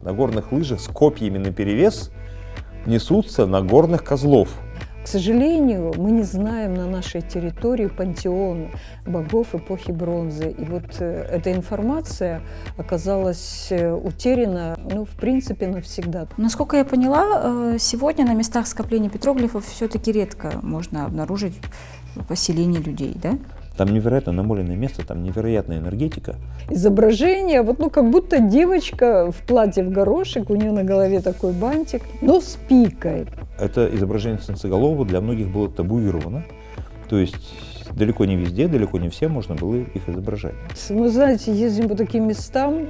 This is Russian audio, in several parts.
на горных лыжах с копьями наперевес несутся на горных козлов. К сожалению, мы не знаем на нашей территории пантеон богов эпохи бронзы. И вот эта информация оказалась утеряна, в принципе, навсегда. Насколько я поняла, сегодня на местах скопления петроглифов все-таки редко можно обнаружить поселение людей, да? Там невероятно намоленное место, там невероятная энергетика. Изображение, как будто девочка в платье в горошек, у нее на голове такой бантик, но с пикой. Это изображение солнцеголового для многих было табуировано. То есть далеко не везде, далеко не все можно было их изображать. Мы, знаете, ездим по таким местам,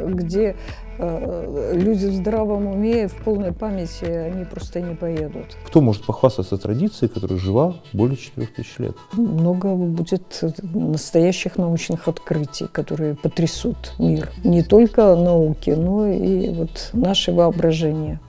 где люди в здравом уме, в полной памяти, они просто не поедут. Кто может похвастаться традицией, которая жива более 4000 лет? Много будет настоящих научных открытий, которые потрясут мир. Не только науки, но и наше воображение.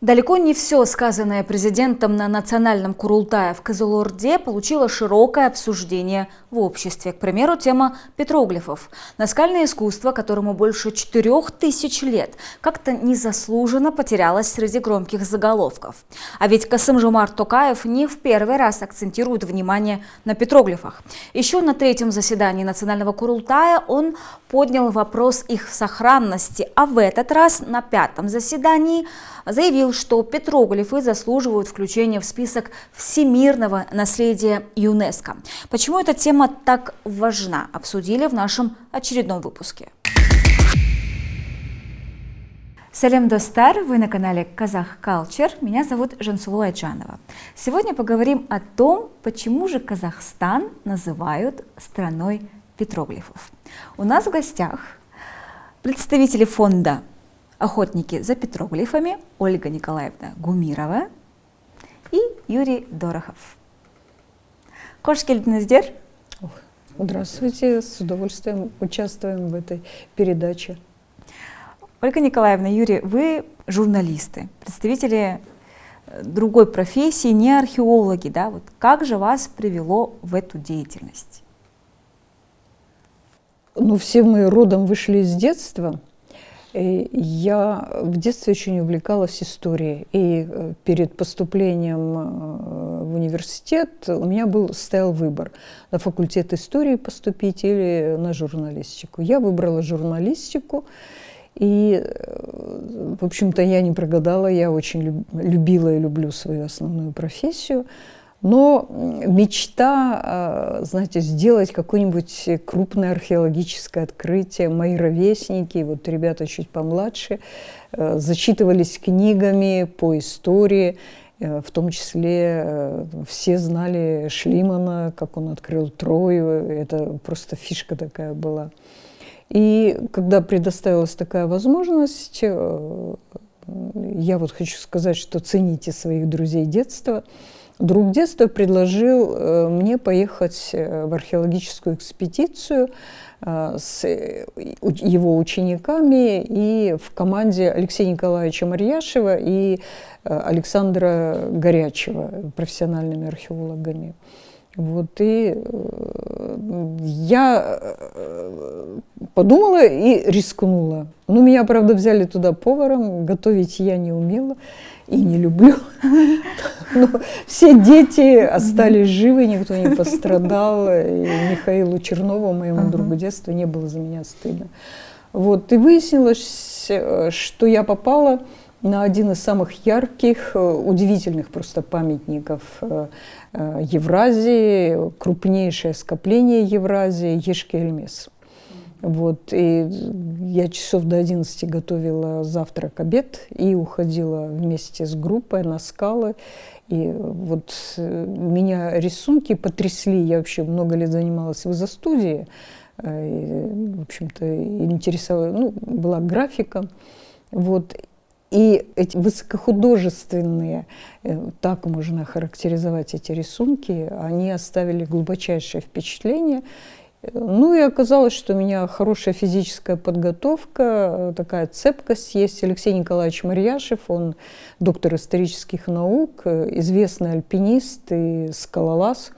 Далеко не все, сказанное президентом на национальном Курултае в Кызылорде, получило широкое обсуждение в обществе. К примеру, тема петроглифов. Наскальное искусство, которому больше 4000 лет, как-то незаслуженно потерялось среди громких заголовков. А ведь Касым-Жомарт Токаев не в первый раз акцентирует внимание на петроглифах. Еще на 3-м заседании национального Курултая он поднял вопрос их сохранности, а в этот раз на 5-м заседании заявил, что петроглифы заслуживают включения в список всемирного наследия ЮНЕСКО. Почему эта тема так важна, обсудили в нашем очередном выпуске. Салем достар, вы на канале Казах Culture. Меня зовут Жансулу Айджанова. Сегодня поговорим о том, почему же Казахстан называют страной петроглифов. У нас в гостях представители фонда «Охотники за петроглифами» Ольга Николаевна Гумирова и Юрий Дорохов. Хош келдиңиздер. Здравствуйте, с удовольствием участвуем в этой передаче. Ольга Николаевна, Юрий, вы журналисты, представители другой профессии, не археологи, да? Как же вас привело в эту деятельность? Все мы родом вышли из детства. Я в детстве очень увлекалась историей, и перед поступлением в университет у меня стоял выбор: на факультет истории поступить или на журналистику. Я выбрала журналистику, и, в общем-то, я не прогадала, я очень любила и люблю свою основную профессию. Но мечта, знаете, сделать какое-нибудь крупное археологическое открытие. Мои ровесники, ребята чуть помладше, зачитывались книгами по истории. В том числе все знали Шлимана, как он открыл Трою. Это просто фишка такая была. И когда предоставилась такая возможность, я хочу сказать, что цените своих друзей детства. Друг детства предложил мне поехать в археологическую экспедицию с его учениками и в команде Алексея Николаевича Марьяшева и Александра Горячева, профессиональными археологами. И я подумала и рискнула. Меня, правда, взяли туда поваром, готовить я не умела и не люблю. Но все дети остались живы, никто не пострадал. И Михаилу Чернову, моему другу детства, не было за меня стыдно. И выяснилось, что я попала на один из самых ярких, удивительных просто памятников Евразии, крупнейшее скопление Евразии, Ешки-Эльмес. И я часов до 11 готовила завтрак, обед и уходила вместе с группой на скалы. И меня рисунки потрясли. Я вообще много лет занималась в изо-студии. В общем-то, интересовалась, была графика. И эти высокохудожественные, так можно характеризовать эти рисунки, они оставили глубочайшее впечатление. Ну и оказалось, что у меня хорошая физическая подготовка, такая цепкость есть. Алексей Николаевич Марьяшев, он доктор исторических наук, известный альпинист и скалолаз.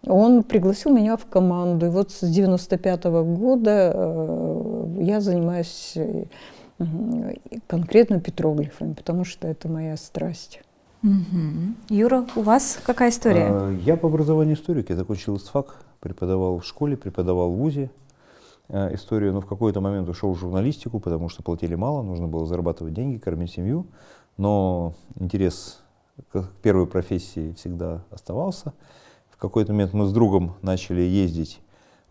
Он пригласил меня в команду. И вот с 95-го года я занимаюсь конкретно петроглифами, потому что это моя страсть. Юра, у вас какая история? Я по образованию историк, я закончил ИСТФАК, преподавал в школе, преподавал в ВУЗе историю, но в какой-то момент ушел в журналистику, потому что платили мало, нужно было зарабатывать деньги, кормить семью, но интерес к первой профессии всегда оставался. В какой-то момент мы с другом начали ездить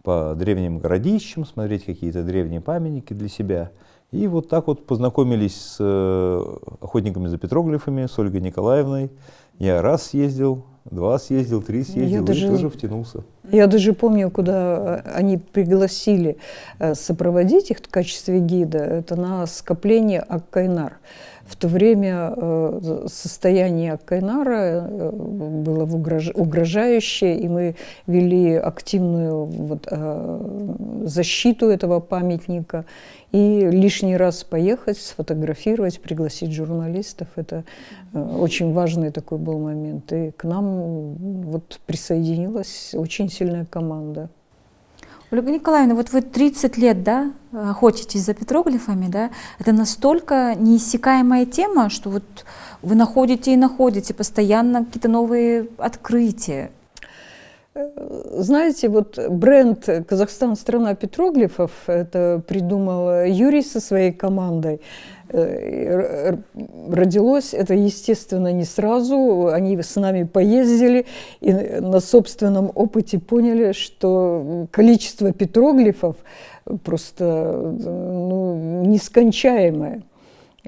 по древним городищам, смотреть какие-то древние памятники для себя. И вот так вот познакомились с охотниками за петроглифами, с Ольгой Николаевной. Я раз съездил, два съездил, три съездил, и тоже втянулся. Я даже помню, куда они пригласили сопроводить их в качестве гида. Это на скопление Ак-Кайнар. В то время состояние Ак-Кайнара было угрожающее, и мы вели активную защиту этого памятника. И лишний раз поехать, сфотографировать, пригласить журналистов. Это очень важный такой был момент. И к нам вот присоединилась очень сильная команда. Ольга Николаевна, вот вы 30 лет, да, охотитесь за петроглифами, да? Это настолько неиссякаемая тема, что вот вы находите и находите постоянно какие-то новые открытия. Знаете, вот бренд «Казахстан – страна петроглифов» это придумал Юрий со своей командой. Родилось это, естественно, не сразу. Они с нами поездили и на собственном опыте поняли, что количество петроглифов просто нескончаемое.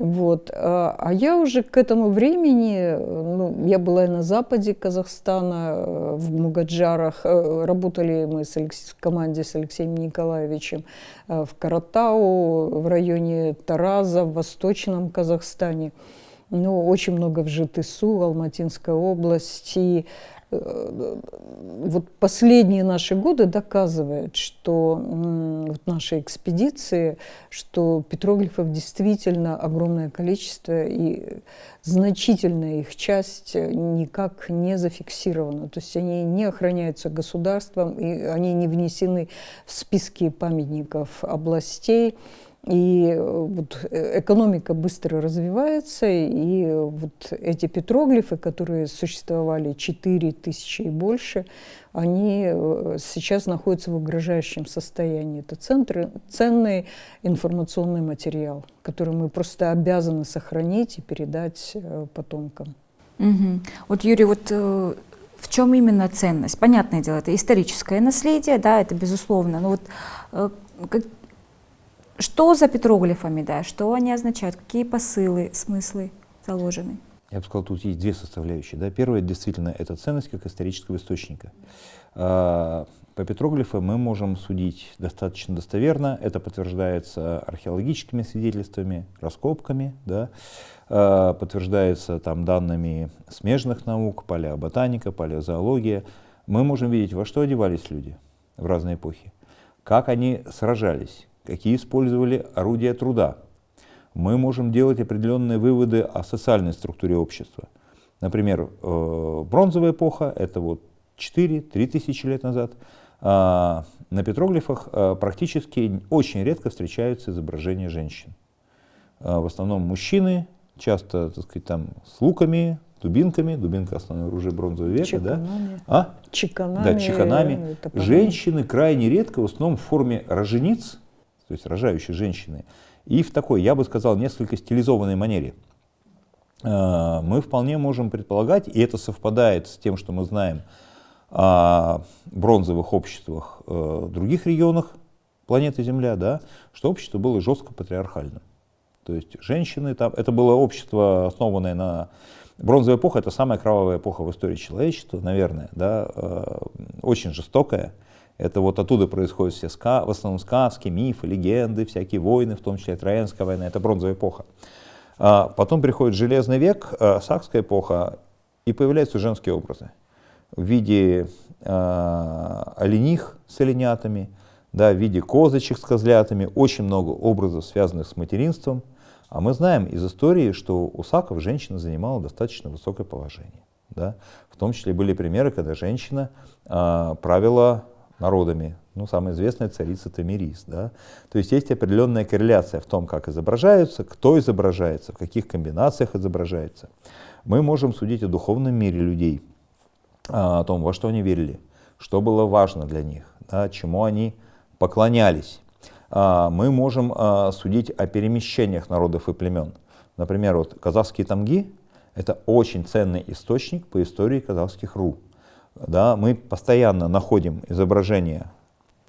Вот. А я уже к этому времени, я была и на западе Казахстана, в Мугаджарах, работали мы в команде с Алексеем Николаевичем в Каратау, в районе Тараза, в Восточном Казахстане, очень много в Житысу, Алматинской области. Вот последние наши годы доказывают, что вот наши экспедиции, что петроглифов действительно огромное количество, и значительная их часть никак не зафиксирована. То есть они не охраняются государством, и они не внесены в списки памятников областей. И вот экономика быстро развивается, и вот эти петроглифы, которые существовали 4000 и больше, они сейчас находятся в угрожающем состоянии. Это ценный информационный материал, который мы просто обязаны сохранить и передать потомкам. Вот, Юрий, вот в чем именно ценность? Понятное дело, это историческое наследие, да, это безусловно, но вот что за петроглифами, да, что они означают, какие посылы, смыслы заложены? Я бы сказал, тут есть две составляющие. Да. Первая, действительно, это ценность как исторического источника. По петроглифам мы можем судить достаточно достоверно. Это подтверждается археологическими свидетельствами, раскопками, да. Подтверждается там данными смежных наук, палеоботаника, палеозоология. Мы можем видеть, во что одевались люди в разные эпохи, как они сражались, какие использовали орудия труда. Мы можем делать определенные выводы о социальной структуре общества. Например, бронзовая эпоха, это вот 4-3 тысячи лет назад, на петроглифах практически очень редко встречаются изображения женщин. В основном мужчины, часто, так сказать, там, с луками, дубинками, дубинка — основное оружие бронзового века, чеканами. Да? Чеканами. Да, чеканами. Женщины крайне редко, в основном в форме рожениц, то есть рожающие женщины, и в такой, я бы сказал, несколько стилизованной манере. Мы вполне можем предполагать, и это совпадает с тем, что мы знаем о бронзовых обществах в других регионах планеты Земля, да, что общество было жестко патриархальным. То есть женщины, там, это было общество, основанное на... Бронзовая эпоха — это самая кровавая эпоха в истории человечества, наверное, да, очень жестокая. Это вот оттуда происходят все в основном сказки, мифы, легенды, всякие войны, в том числе Троянская война, это бронзовая эпоха. Потом приходит Железный век, Сакская эпоха, и появляются женские образы. в виде олених с оленятами, да, в виде козочек с козлятами, очень много образов, связанных с материнством. А мы знаем из истории, что у саков женщина занимала достаточно высокое положение. Да? В том числе были примеры, когда женщина правила народами. Ну, самая известная царица Томирис. Да? То есть есть определенная корреляция в том, как изображаются, кто изображается, в каких комбинациях изображается. Мы можем судить о духовном мире людей, о том, во что они верили, что было важно для них, да, чему они поклонялись. Мы можем судить о перемещениях народов и племен. Например, вот казахские тамги — это очень ценный источник по истории казахских ру. Да, мы постоянно находим изображения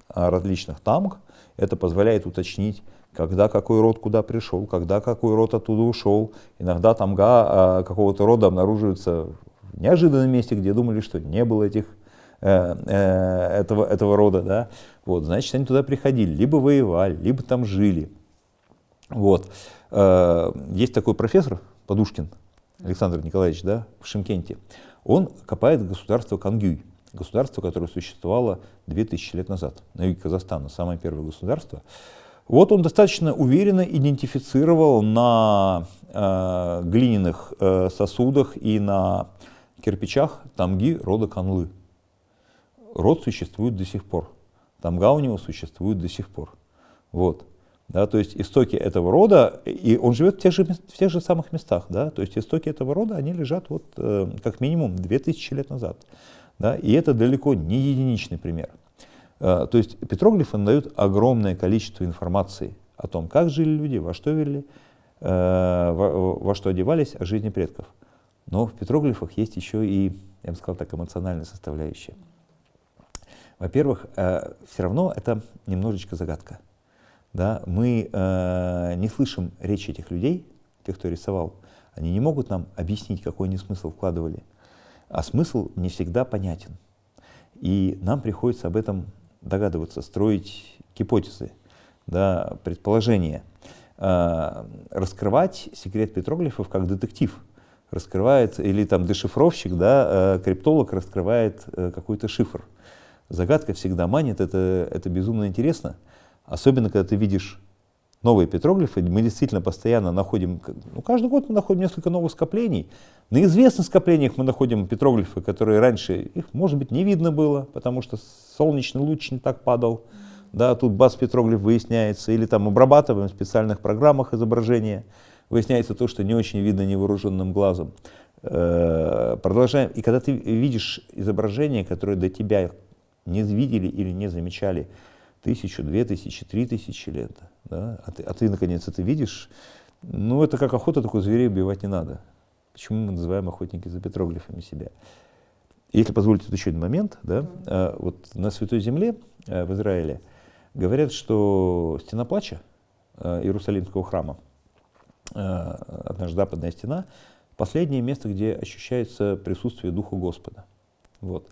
различных тамг. Это позволяет уточнить, когда какой род куда пришел, когда какой род оттуда ушел. Иногда тамга какого-то рода обнаруживаются в неожиданном месте, где думали, что не было этого рода. Да? Вот, значит, они туда приходили, либо воевали, либо там жили. Вот. Есть такой профессор Подушкин Александр Николаевич, да, в Шымкенте. Он копает государство Кангюй, государство, которое существовало 2000 лет назад на юге Казахстана, самое первое государство. Вот он достаточно уверенно идентифицировал на глиняных сосудах и на кирпичах тамги рода Канлы. Род существует до сих пор. Тамга у него существует до сих пор. Вот. Да, то есть истоки этого рода, и он живет в тех же самых местах, да, то есть истоки этого рода, они лежат вот как минимум 2000 лет назад. Да, и это далеко не единичный пример. То есть петроглифы дают огромное количество информации о том, как жили люди, во что верили, во что одевались, о жизни предков. Но в петроглифах есть еще и, я бы сказал так, эмоциональная составляющая. Во-первых, все равно это немножечко загадка. Да? Мы не слышим речи этих людей, тех, кто рисовал. Они не могут нам объяснить, какой они смысл вкладывали. А смысл не всегда понятен. И нам приходится об этом догадываться, строить гипотезы, да, предположения. Раскрывать секрет петроглифов как детектив. Раскрывает, или там дешифровщик, да, криптолог раскрывает какой-то шифр. Загадка всегда манит, это безумно интересно. Особенно, когда ты видишь новые петроглифы, мы действительно постоянно находим, ну, каждый год мы находим несколько новых скоплений. На известных скоплениях мы находим петроглифы, которые раньше, их, может быть, не видно было, потому что солнечный луч не так падал. Да, тут бац-петроглиф выясняется, или там обрабатываем в специальных программах изображения, выясняется то, что не очень видно невооруженным глазом. Продолжаем. И когда ты видишь изображение, которое до тебя не видели или не замечали 1000, 2000, 3000 лет, да? а ты наконец это видишь, ну это как охота, только зверей убивать не надо. Почему мы называем охотники за петроглифами себя? Если позволите, тут еще один момент, да? Вот на Святой Земле в Израиле говорят, что стена плача Иерусалимского храма, наша западная стена, последнее место, где ощущается присутствие Духа Господа. Вот.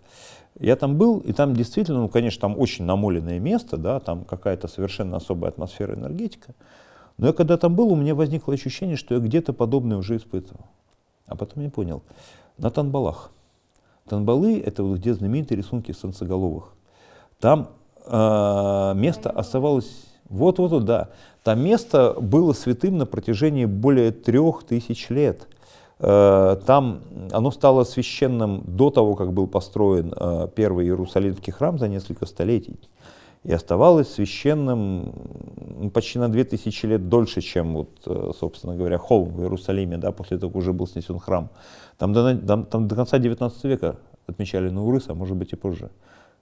Я там был, и там действительно, ну, конечно, там очень намоленное место, да, там какая-то совершенно особая атмосфера, энергетика. Но я когда там был, у меня возникло ощущение, что я где-то подобное уже испытывал. А потом я понял, на Танбалах. Танбалы — это вот где знаменитые рисунки солнцеголовых. Там место оставалось, вот-вот, да, там место было святым на протяжении более 3000 лет. Там оно стало священным до того, как был построен первый Иерусалимский храм за несколько столетий. И оставалось священным почти на 2000 лет дольше, чем, вот, собственно говоря, холм в Иерусалиме, да, после того, как уже был снесен храм. Там до конца 19 века отмечали Наурыз, а может быть и позже.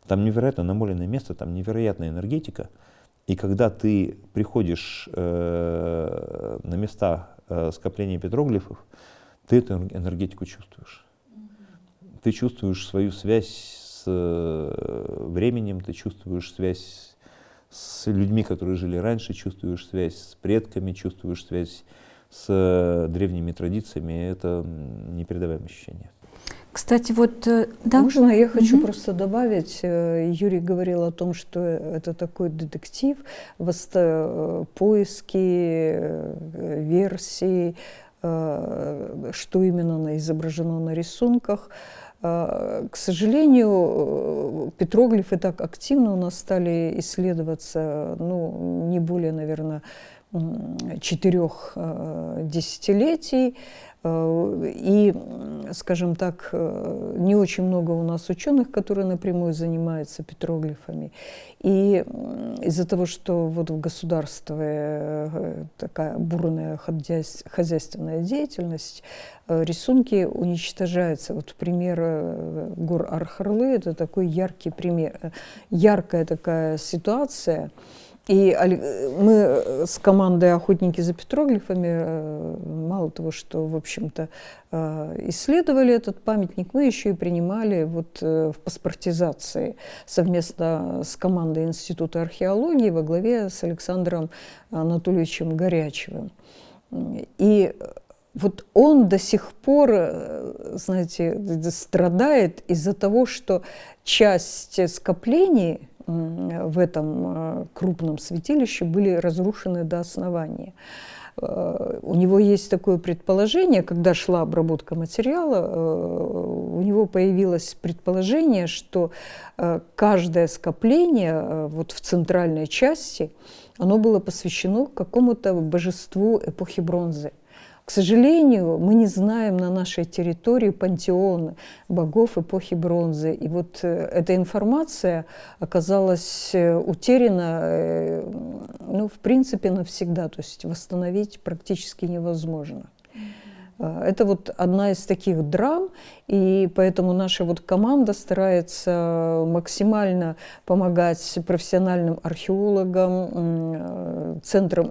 Там невероятно намоленное место, там невероятная энергетика. И когда ты приходишь на места скопления петроглифов, ты эту энергетику чувствуешь. Ты чувствуешь свою связь с временем, ты чувствуешь связь с людьми, которые жили раньше, чувствуешь связь с предками, чувствуешь связь с древними традициями. Это непередаваемое ощущение. Кстати, вот, да. Можно я хочу просто добавить, Юрий говорил о том, что это такой детектив, поиски версий, что именно изображено на рисунках. К сожалению, петроглифы так активно у нас стали исследоваться, ну, не более, наверное, 4 десятилетий. И, скажем так, не очень много у нас ученых, которые напрямую занимаются петроглифами. И из-за того, что вот в государстве такая бурная хозяйственная деятельность, рисунки уничтожаются. Вот пример гор Архарлы – это такой яркий пример, яркая такая ситуация. И мы с командой «Охотники за петроглифами» мало того, что, в общем-то, исследовали этот памятник, мы еще и принимали вот в паспортизации совместно с командой Института археологии во главе с Александром Анатольевичем Горячевым. И вот он до сих пор, знаете, страдает из-за того, что часть скоплений в этом крупном святилище были разрушены до основания. У него есть такое предположение, когда шла обработка материала, у него появилось предположение, что каждое скопление вот в центральной части, оно было посвящено какому-то божеству эпохи бронзы. К сожалению, мы не знаем на нашей территории пантеон богов эпохи бронзы. И вот эта информация оказалась утеряна, ну, в принципе, навсегда. То есть восстановить практически невозможно. Это вот одна из таких драм, и поэтому наша вот команда старается максимально помогать профессиональным археологам, центрам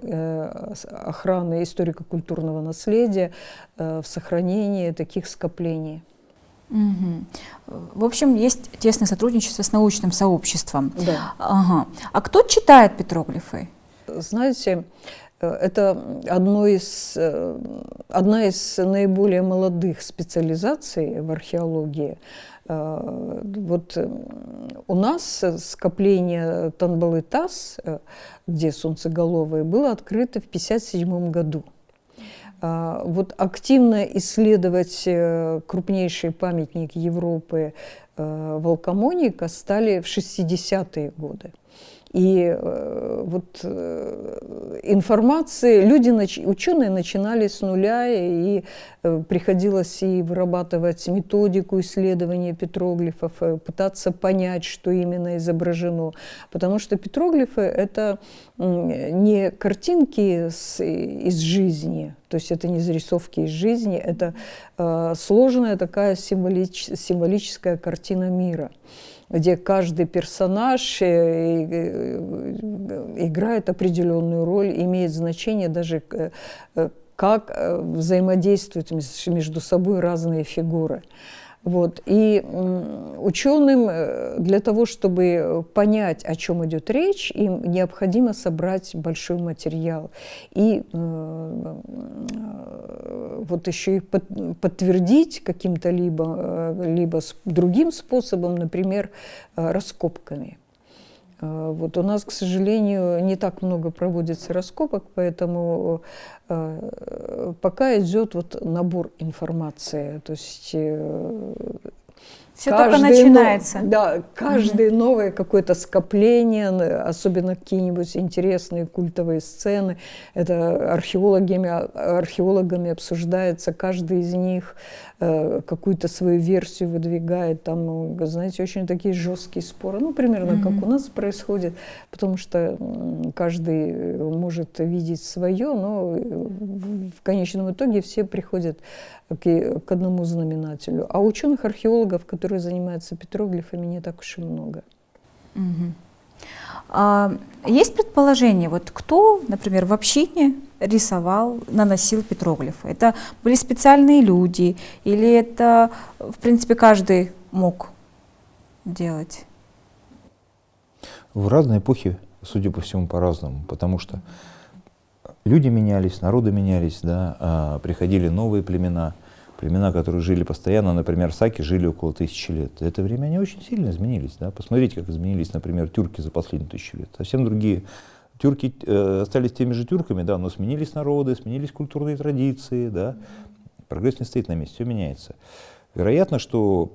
охраны историко-культурного наследия в сохранении таких скоплений. Угу. В общем, есть тесное сотрудничество с научным сообществом. Да. Ага. А кто читает петроглифы? Знаете, это одна из наиболее молодых специализаций в археологии. Вот у нас скопление Танбалы-Тас, где солнцеголовые, было открыто в 1957 году. Вот активно исследовать крупнейшие памятники Европы Волкомоника стали в 60-е годы. И вот информации, ученые начинали с нуля, и приходилось и вырабатывать методику исследования петроглифов, пытаться понять, что именно изображено. Потому что петроглифы – это не картинки из жизни, то есть это не зарисовки из жизни, это сложная такая символическая картина мира, где каждый персонаж играет определенную роль, имеет значение даже как взаимодействуют между собой разные фигуры. Вот. И ученым для того, чтобы понять, о чем идет речь, им необходимо собрать большой материал. И вот еще и подтвердить каким-то либо другим способом, например, раскопками. Вот у нас, к сожалению, не так много проводится раскопок, поэтому пока идет вот набор информации. То есть все только начинается. Да, каждое новое какое-то скопление, особенно какие-нибудь интересные культовые сцены, это археологами обсуждается, каждый из них какую-то свою версию выдвигает, там, знаете, очень такие жесткие споры, ну, примерно как у нас происходит, потому что каждый может видеть свое, но в конечном итоге все приходят к одному знаменателю. А ученых-археологов, которые занимаются петроглифами, не так уж и много. Есть предположение, вот кто, например, в общине рисовал, наносил петроглифы? Это были специальные люди или это, в принципе, каждый мог делать? В разные эпохи, судя по всему, по-разному, потому что люди менялись, народы менялись, да, приходили новые племена, которые жили постоянно, например, саки жили около 1000 лет. За это время они очень сильно изменились. Да? Посмотрите, как изменились, например, тюрки за последние 1000 лет. Совсем другие Тюрки остались теми же тюрками, да, но сменились народы, сменились культурные традиции, да. Прогресс не стоит на месте, все меняется. Вероятно, что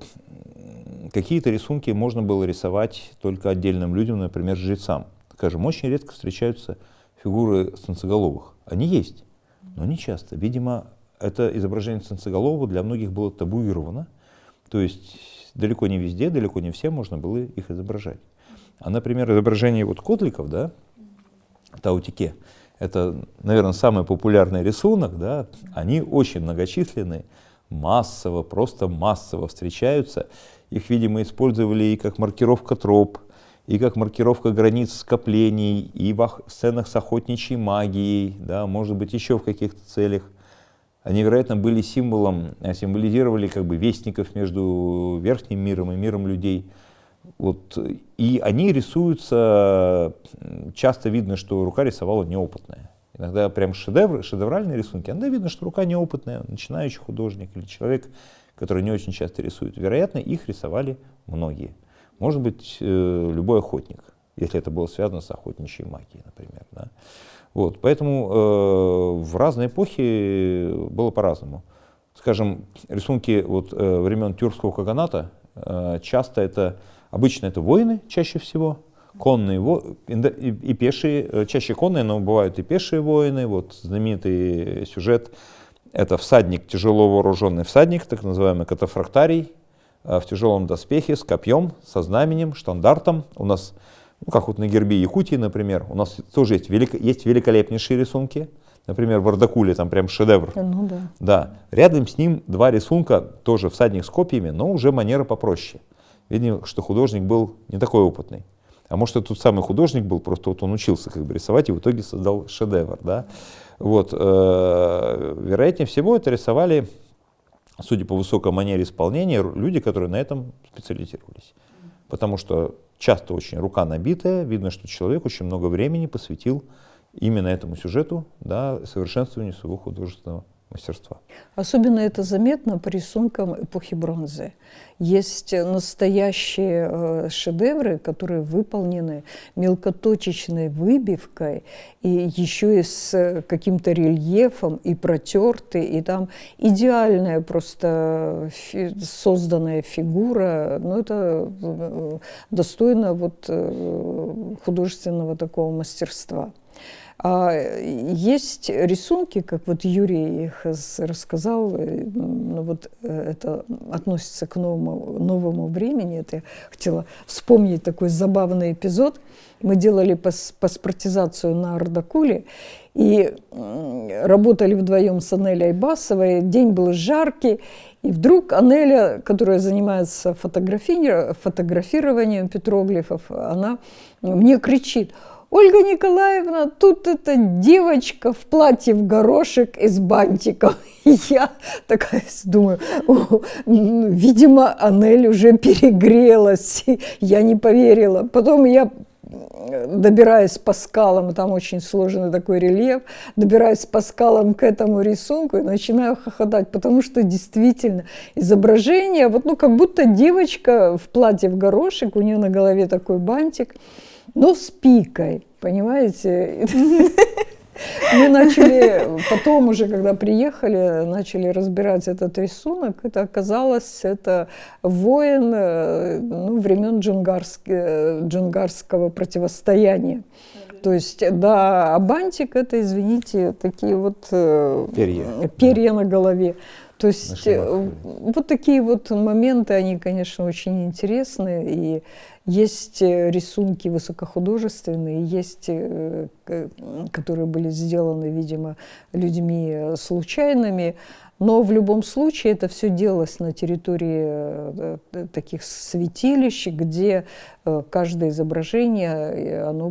какие-то рисунки можно было рисовать только отдельным людям, например, жрецам. Скажем, очень редко встречаются фигуры станцеголовых. Они есть, но не часто. Видимо, это изображение станцеголового для многих было табуировано. То есть далеко не везде, далеко не все можно было их изображать. А, например, изображение вот котликов, да, таутике, это, наверное, самый популярный рисунок, да, они очень многочисленные, массово, просто массово встречаются. Их, видимо, использовали и как маркировка троп, и как маркировка границ скоплений, и в сценах с охотничьей магией, да, может быть, еще в каких-то целях. Они, вероятно, были символом, символизировали как бы вестников между верхним миром и миром людей. Вот. И они рисуются, часто видно, что рука рисовала неопытная. Иногда прям шедевральные рисунки, иногда видно, что рука неопытная, начинающий художник или человек, который не очень часто рисует. Вероятно, их рисовали многие. Может быть, любой охотник, если это было связано с охотничьей магией, например. Да? Вот. Поэтому в разные эпохи было по-разному. Скажем, рисунки вот, времен тюркского каганата, часто обычно это воины, чаще всего, конные и пешие, чаще конные, но бывают и пешие воины. Вот знаменитый сюжет — это всадник, тяжело вооруженный всадник, так называемый катафрактарий, в тяжелом доспехе, с копьем, со знаменем, штандартом. У нас, ну, как вот на гербе Якутии, например, у нас тоже есть великолепнейшие рисунки. Например, в Ардакуле там прям шедевр. Ну, да. Да. Рядом с ним два рисунка, тоже всадник с копьями, но уже манера попроще. Видно, что художник был не такой опытный. А может, это тот самый художник был, просто вот он учился как бы рисовать и в итоге создал шедевр. Да? Вот. Вероятнее всего это рисовали, судя по высокой манере исполнения, люди, которые на этом специализировались. Потому что часто очень рука набитая, видно, что человек очень много времени посвятил именно этому сюжету, да, совершенствованию своего художественного мастерства. Особенно это заметно по рисункам эпохи бронзы. Есть настоящие шедевры, которые выполнены мелкоточечной выбивкой и еще и с каким-то рельефом, и протерты, и там идеальная просто созданная фигура. Ну, это достойно вот художественного такого мастерства. А есть рисунки, как вот Юрий их рассказал, ну вот это относится к новому времени. Это я хотела вспомнить такой забавный эпизод. Мы делали паспортизацию на Ардакуле и работали вдвоем с Анелей Айбасовой. День был жаркий, и вдруг Анеля, которая занимается фотографированием петроглифов, она мне кричит: «Ольга Николаевна, тут эта девочка в платье в горошек и с бантиком». И я такая думаю, видимо, Анель уже перегрелась. Я не поверила. Потом я добираюсь по скалам, там очень сложный такой рельеф, добираюсь по скалам к этому рисунку и начинаю хохотать, потому что действительно изображение, вот, ну, как будто девочка в платье в горошек, у нее на голове такой бантик, но с пикой, понимаете? Мы начали, потом уже, когда приехали, начали разбирать этот рисунок. Это оказалось, это воин времен джунгарского противостояния. То есть, да, а бантик — это, извините, такие вот перья на голове. То есть вот такие вот моменты, они, конечно, очень интересны. И есть рисунки высокохудожественные, есть, которые были сделаны, видимо, людьми случайными. Но в любом случае это все делалось на территории таких святилищ, где каждое изображение, оно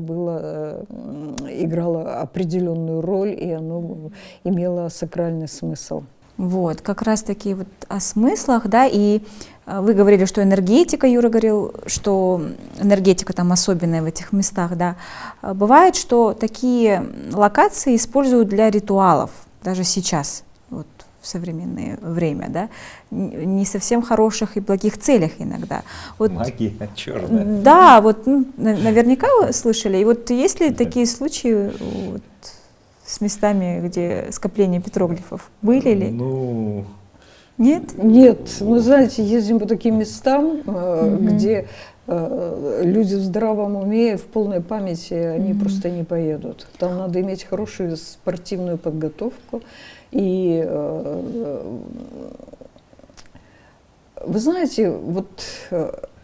играло определенную роль, и оно имело сакральный смысл. Вот, как раз таки вот о смыслах, да, и вы говорили, что энергетика, Юра говорил, что энергетика там особенная в этих местах, да. Бывает, что такие локации используют для ритуалов, даже сейчас, вот, в современное время, да, не совсем хороших и благих целях иногда. Вот, магия черная. да, вот наверняка вы слышали. И вот есть ли такие случаи вот, с местами, где скопление петроглифов? Были ли? Ну, Нет? Нет, мы, знаете, ездим по таким местам, где люди в здравом уме, в полной памяти, они просто не поедут. Там надо иметь хорошую спортивную подготовку. И вы знаете, вот...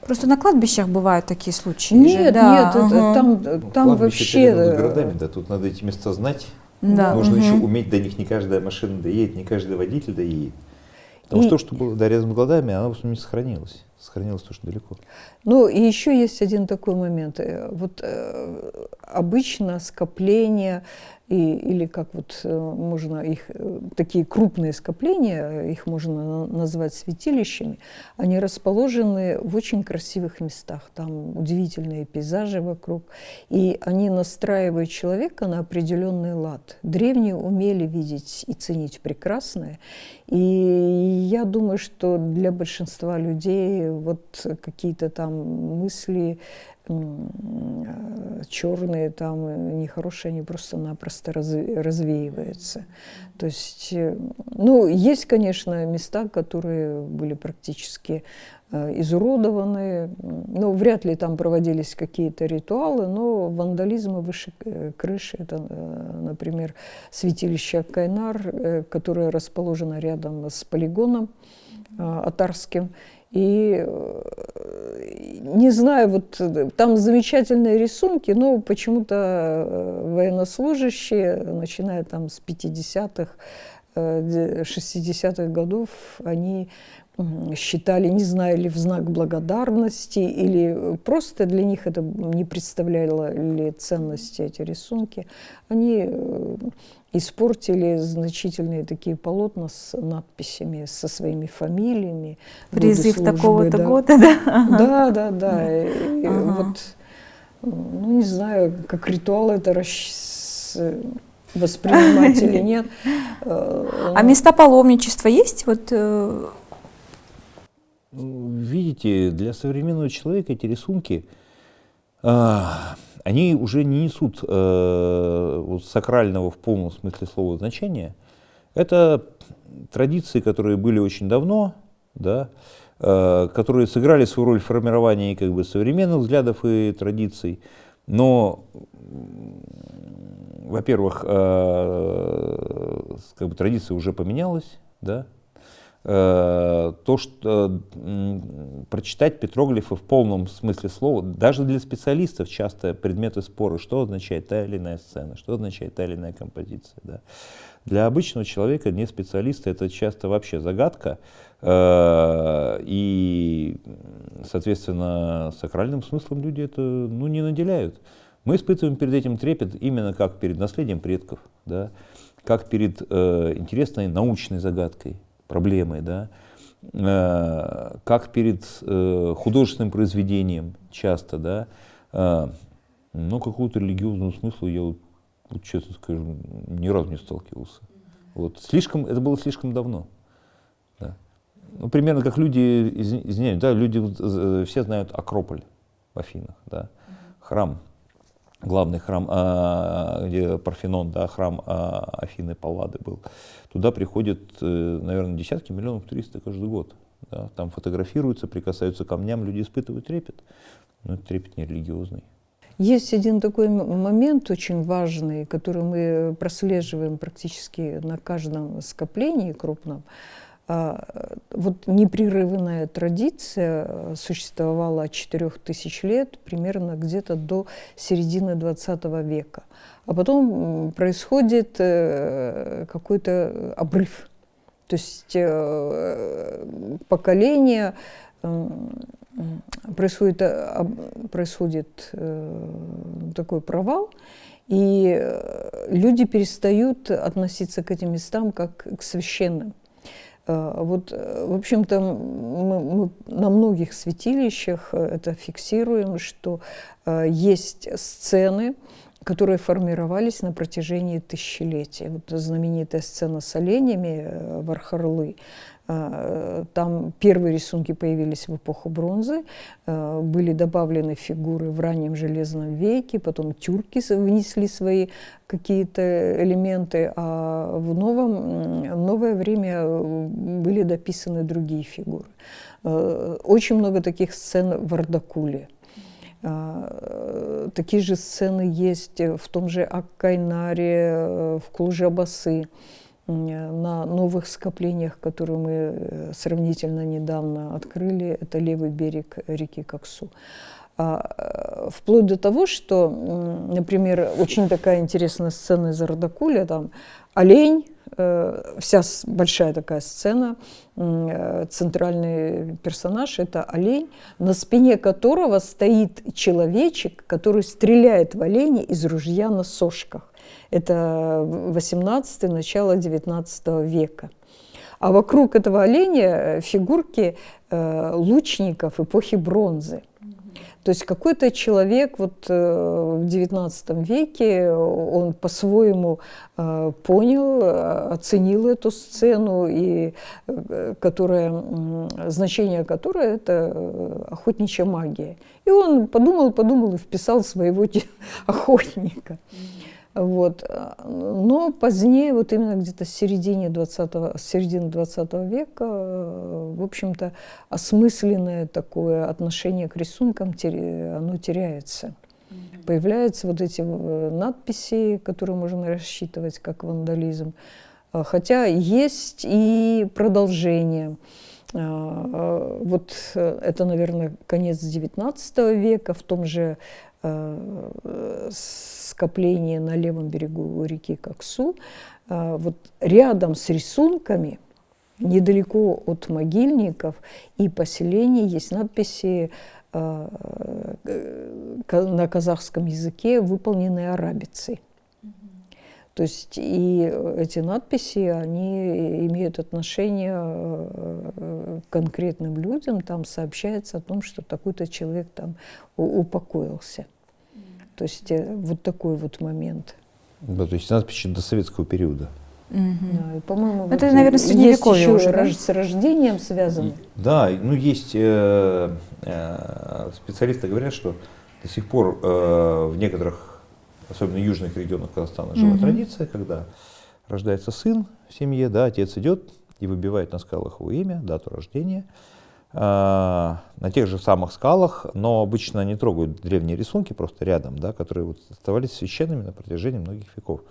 Просто на кладбищах бывают такие случаи. Нет, же, да, нет, там кладбище вообще... между городами, да, тут надо эти места знать. Да. Нужно еще уметь, до них не каждая машина доедет, не каждый водитель доедет. Потому что то, что было рядом с городами, оно в основном не сохранилось. Сохранилось то, что далеко. Ну, и еще есть один такой момент. Вот обычно скопления, или как вот можно их, такие крупные скопления, их можно назвать святилищами, они расположены в очень красивых местах. Там удивительные пейзажи вокруг. И они настраивают человека на определенный лад. Древние умели видеть и ценить прекрасное. И я думаю, что для большинства людей вот какие-то там мысли черные, там нехорошие, они просто-напросто развеиваются. То есть, ну, есть, конечно, места, которые были практически изуродованы, но вряд ли там проводились какие-то ритуалы, но вандализма выше крыши, это, например, святилище Кайнар, которое расположено рядом с полигоном Атарским. И не знаю, вот там замечательные рисунки, но почему-то военнослужащие, начиная там с 50-х, 60-х годов, они считали, не знаю, ли в знак благодарности, или просто для них это не представляло ли ценности эти рисунки, они испортили значительные такие полотна с надписями, со своими фамилиями. Призыв такого-то да. года, да? Да. И вот, ну, не знаю, как ритуал это воспринимать или нет. А места паломничества есть? Вот, видите, для современного человека эти рисунки, они уже не несут вот, сакрального в полном смысле слова значения. Это традиции, которые были очень давно, да, которые сыграли свою роль в формировании как бы, современных взглядов и традиций. Но, во-первых, как бы, традиция уже поменялась, да. То, что прочитать петроглифы в полном смысле слова, даже для специалистов часто предметы спора, что означает та или иная сцена, что означает та или иная композиция. Да. Для обычного человека, не специалиста, это часто вообще загадка, и, соответственно, сакральным смыслом люди это не наделяют. Мы испытываем перед этим трепет именно как перед наследием предков, да, как перед интересной научной загадкой, проблемой, да, как перед художественным произведением часто, да, но какого-то религиозного смысла я, вот, честно скажу, ни разу не сталкивался. Вот. Это было слишком давно. Да. Ну, примерно как люди, извиняюсь, да, люди все знают Акрополь в Афинах, да, храм. Главный храм, где Парфенон, да, храм Афины Паллады был. Туда приходят, наверное, десятки миллионов туристов каждый год. Да. Там фотографируются, прикасаются к камням, люди испытывают трепет. Но это трепет не религиозный. Есть один такой момент очень важный, который мы прослеживаем практически на каждом скоплении крупном. Вот непрерывная традиция существовала от 4000 лет, примерно где-то до середины 20 века. А потом происходит какой-то обрыв. То есть поколение происходит такой провал, и люди перестают относиться к этим местам как к священным. Вот, в общем-то, мы на многих святилищах это фиксируем, что есть сцены, которые формировались на протяжении тысячелетий. Вот знаменитая сцена с оленями Вархарлы. Там первые рисунки появились в эпоху бронзы, были добавлены фигуры в раннем железном веке, потом тюрки внесли свои какие-то элементы, а в новое время были дописаны другие фигуры. Очень много таких сцен в Ардакуле. Такие же сцены есть в том же Ак-Кайнаре, в Кулжабасы, на новых скоплениях, которые мы сравнительно недавно открыли. Это левый берег реки Каксу. Вплоть до того, что, например, очень такая интересная сцена из Ардакуля, там олень, вся большая такая сцена, центральный персонаж – это олень, на спине которого стоит человечек, который стреляет в оленя из ружья на сошках. Это 18-й, начало 19 века. А вокруг этого оленя фигурки лучников эпохи бронзы. То есть какой-то человек вот в XIX веке, он по-своему понял, оценил эту сцену, и значение которой – это охотничья магия. И он подумал и вписал своего охотника. Вот. Но позднее, вот именно где-то с середины 20 века, в общем-то, осмысленное такое отношение к рисункам, оно теряется. Появляются вот эти надписи, которые можно рассчитывать как вандализм. Хотя есть и продолжение. Вот это, наверное, конец XIX века, в том же скоплении на левом берегу реки Каксу. Вот рядом с рисунками, недалеко от могильников и поселений, есть надписи на казахском языке, выполненные арабицей. То есть и эти надписи, они имеют отношение к конкретным людям, там сообщается о том, что такой-то человек там упокоился. То есть вот такой вот момент. Да, то есть надписи до советского периода. Да, и, по-моему, это, вот наверное, средневековье есть еще уже, да? с рождением связано. Да, ну есть специалисты говорят, что до сих пор в некоторых, особенно южных регионах Казахстана, жива традиция, когда рождается сын в семье, да, отец идет и выбивает на скалах его имя, дату рождения. На тех же самых скалах, но обычно не трогают древние рисунки просто рядом, да, которые вот оставались священными на протяжении многих веков.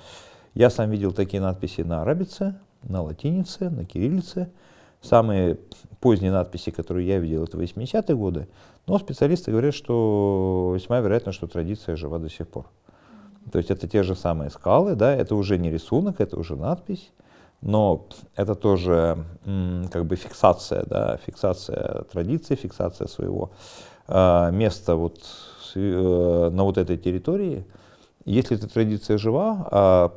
Я сам видел такие надписи на арабице, на латинице, на кириллице. Самые поздние надписи, которые я видел, это 80-е годы, но специалисты говорят, что весьма вероятно, что традиция жива до сих пор. То есть это те же самые скалы, да, это уже не рисунок, это уже надпись. Но это тоже как бы фиксация, да, фиксация традиции, фиксация своего места вот, на вот этой территории. Если эта традиция жива,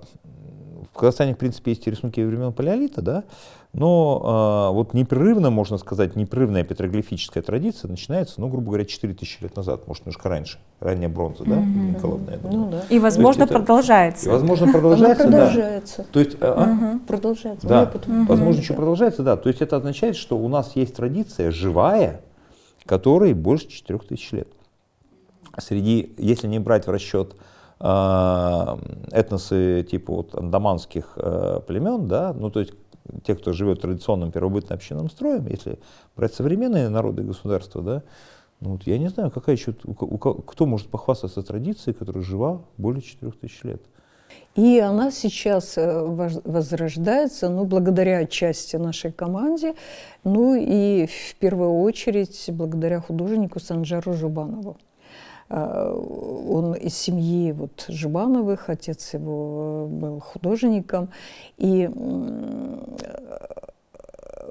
в Казахстане, в принципе, есть рисунки времен палеолита, да, но вот непрерывно, можно сказать, непрерывная петроглифическая традиция начинается, ну, грубо говоря, 4000 лет назад, может, немножко раньше, ранняя бронза, да, Николаевна, я думаю. Ну, да. И, возможно, это, продолжается. И, возможно, продолжается, Она продолжается. Да. То есть, Продолжается. да, возможно, еще продолжается, да. То есть это означает, что у нас есть традиция живая, которой больше 4000 лет. Среди, если не брать в расчет этносы типа вот андаманских племен, да, ну то есть те, кто живет традиционным первобытно-общинным строем, если брать современные народы и государства, да, ну вот я не знаю, какая еще, кто может похвастаться традицией, которая жива более 4000 лет. И она сейчас возрождается, ну, благодаря отчасти нашей команде, ну и в первую очередь благодаря художнику Санжару Жубанову. Он из семьи вот Жубановых, отец его был художником. И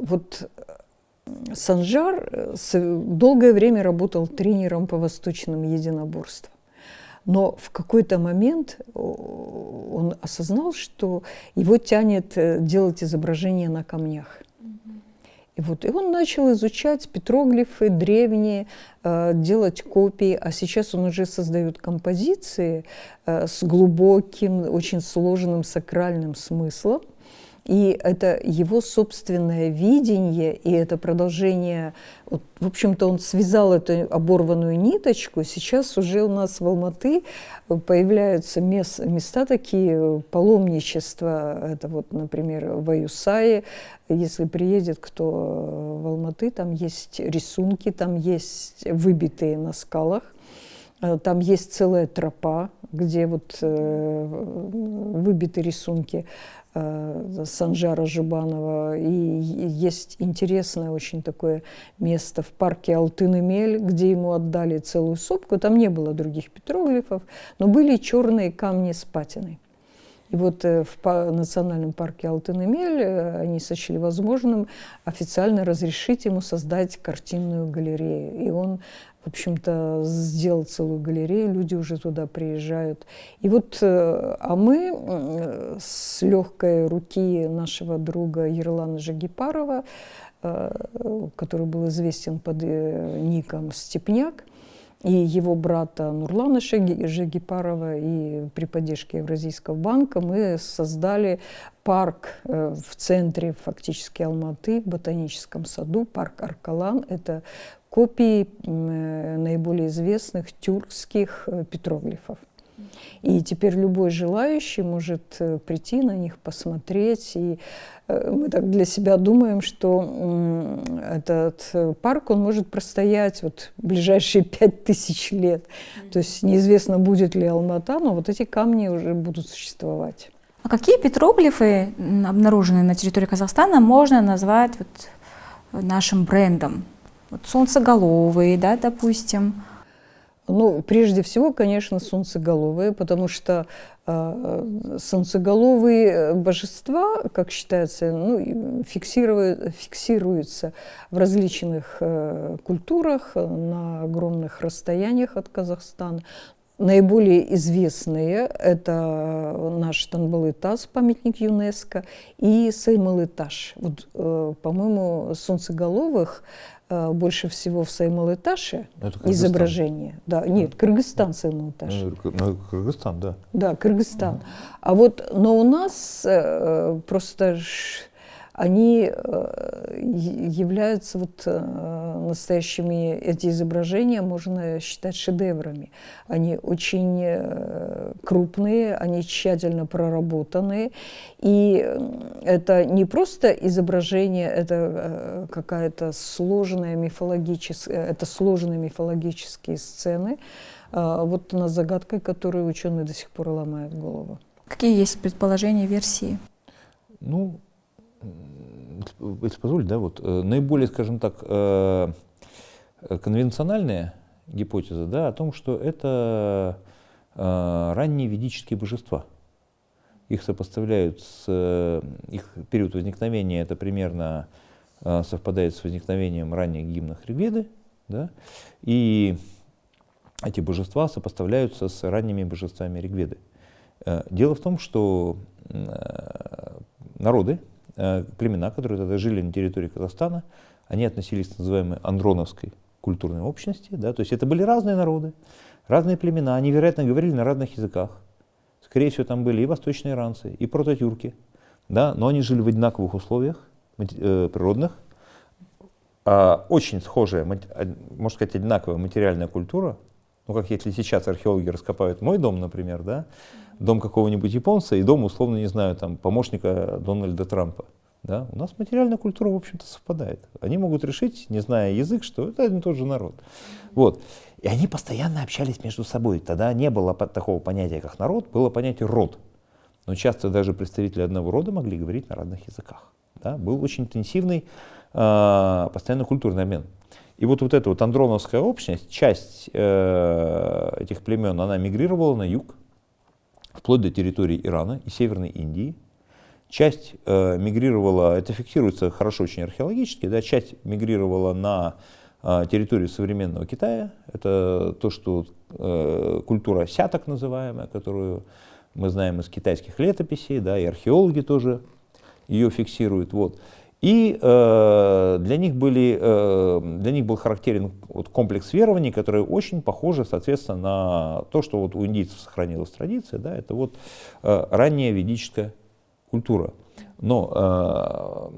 вот Санжар долгое время работал тренером по восточным единоборствам. Но в какой-то момент он осознал, что его тянет делать изображения на камнях. И он начал изучать петроглифы древние, делать копии, а сейчас он уже создает композиции с глубоким, очень сложным сакральным смыслом. И это его собственное видение, и это продолжение, вот, в общем-то, он связал эту оборванную ниточку. Сейчас уже у нас в Алматы появляются места такие, паломничества. Это вот, например, в Аюсае. Если приедет кто в Алматы, там есть рисунки, там есть выбитые на скалах. Там есть целая тропа, где вот выбиты рисунки Санжара Жубанова. И есть интересное очень такое место в парке Алтын-Эмель, где ему отдали целую сопку. Там не было других петроглифов, но были черные камни с патиной. И вот в национальном парке Алтын-Эмель они сочли возможным официально разрешить ему создать картинную галерею. И он, в общем-то, сделал целую галерею, люди уже туда приезжают. И вот, а мы с легкой руки нашего друга Ерлана Жагипарова, который был известен под ником Степняк, и его брата Нурлана Жагипарова, и при поддержке Евразийского банка мы создали парк в центре фактически Алматы, в ботаническом саду, парк Аркалан. Это копии наиболее известных тюркских петроглифов. И теперь любой желающий может прийти на них, посмотреть. И мы так для себя думаем, что этот парк, он может простоять вот ближайшие 5000 лет. То есть неизвестно, будет ли Алмата, но вот эти камни уже будут существовать. А какие петроглифы, обнаруженные на территории Казахстана, можно назвать вот нашим брендом? Вот солнцеголовые, да, допустим. Ну, прежде всего, конечно, солнцеголовые, потому что солнцеголовые божества, как считается, ну, фиксируются в различных культурах на огромных расстояниях от Казахстана. Наиболее известные – это наш Танбалы-Тас, памятник ЮНЕСКО, и Саймалы-Таш. Вот, по-моему, солнцеголовых больше всего в Саймалы-Таше изображение. Да, нет, Кыргызстан Саймалы-Таш. Кыргызстан, да. Да, Кыргызстан. А вот, но у нас просто они являются вот настоящими, эти изображения можно считать шедеврами. Они очень крупные, они тщательно проработанные. И это не просто изображение, это какая-то сложная мифологическая, это сложные мифологические сцены. Вот над загадкой, которую ученые до сих пор ломают голову. Какие есть предположения, версии? Ну, если позволите, да, вот наиболее, скажем так, конвенциональная гипотеза, да, о том, что это ранние ведические божества. Их сопоставляют с их период возникновения, это примерно совпадает с возникновением ранних гимнов Ригведы, да, и эти божества сопоставляются с ранними божествами Ригведы. Дело в том, что народы, племена, которые тогда жили на территории Казахстана, они относились к так называемой андроновской культурной общности. Да? То есть это были разные народы, разные племена, они, вероятно, говорили на разных языках. Скорее всего, там были и восточные иранцы, и прототюрки, да? Но они жили в одинаковых условиях природных. Очень схожая, можно сказать, одинаковая материальная культура. Ну, как если сейчас археологи раскопают мой дом, например, да? Дом какого-нибудь японца и дом, условно, не знаю, там, помощника Дональда Трампа. Да? У нас материальная культура, в общем-то, совпадает. Они могут решить, не зная язык, что это один и тот же народ. Вот. И они постоянно общались между собой. Тогда не было такого понятия, как народ, было понятие род. Но часто даже представители одного рода могли говорить на разных языках. Да? Был очень интенсивный постоянно культурный обмен. И вот эта вот андроновская общность, часть этих племен, она мигрировала на юг, вплоть до территории Ирана и Северной Индии. Часть мигрировала, это фиксируется хорошо очень археологически, да, часть мигрировала на территорию современного Китая. Это то, что культура ся, так называемая, которую мы знаем из китайских летописей, да, и археологи тоже ее фиксируют. Вот. И для них был характерен вот комплекс верований, которые очень похожи, соответственно, на то, что вот у индийцев сохранилась традиция, да, это вот ранняя ведическая культура. Но,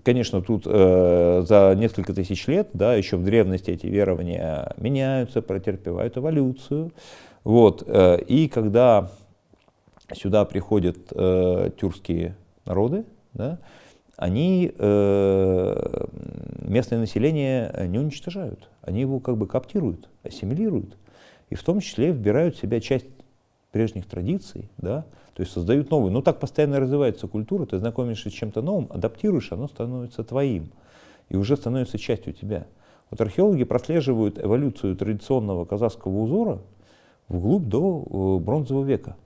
конечно, тут за несколько тысяч лет, да, еще в древности эти верования меняются, претерпевают эволюцию. Вот, и когда сюда приходят тюркские народы, да, они местное население не уничтожают, они его как бы коптируют, ассимилируют, и в том числе вбирают в себя часть прежних традиций, да, то есть создают новые. Но так постоянно развивается культура, ты знакомишься с чем-то новым, адаптируешь, оно становится твоим, и уже становится частью тебя. Вот археологи прослеживают эволюцию традиционного казахского узора вглубь до бронзового века.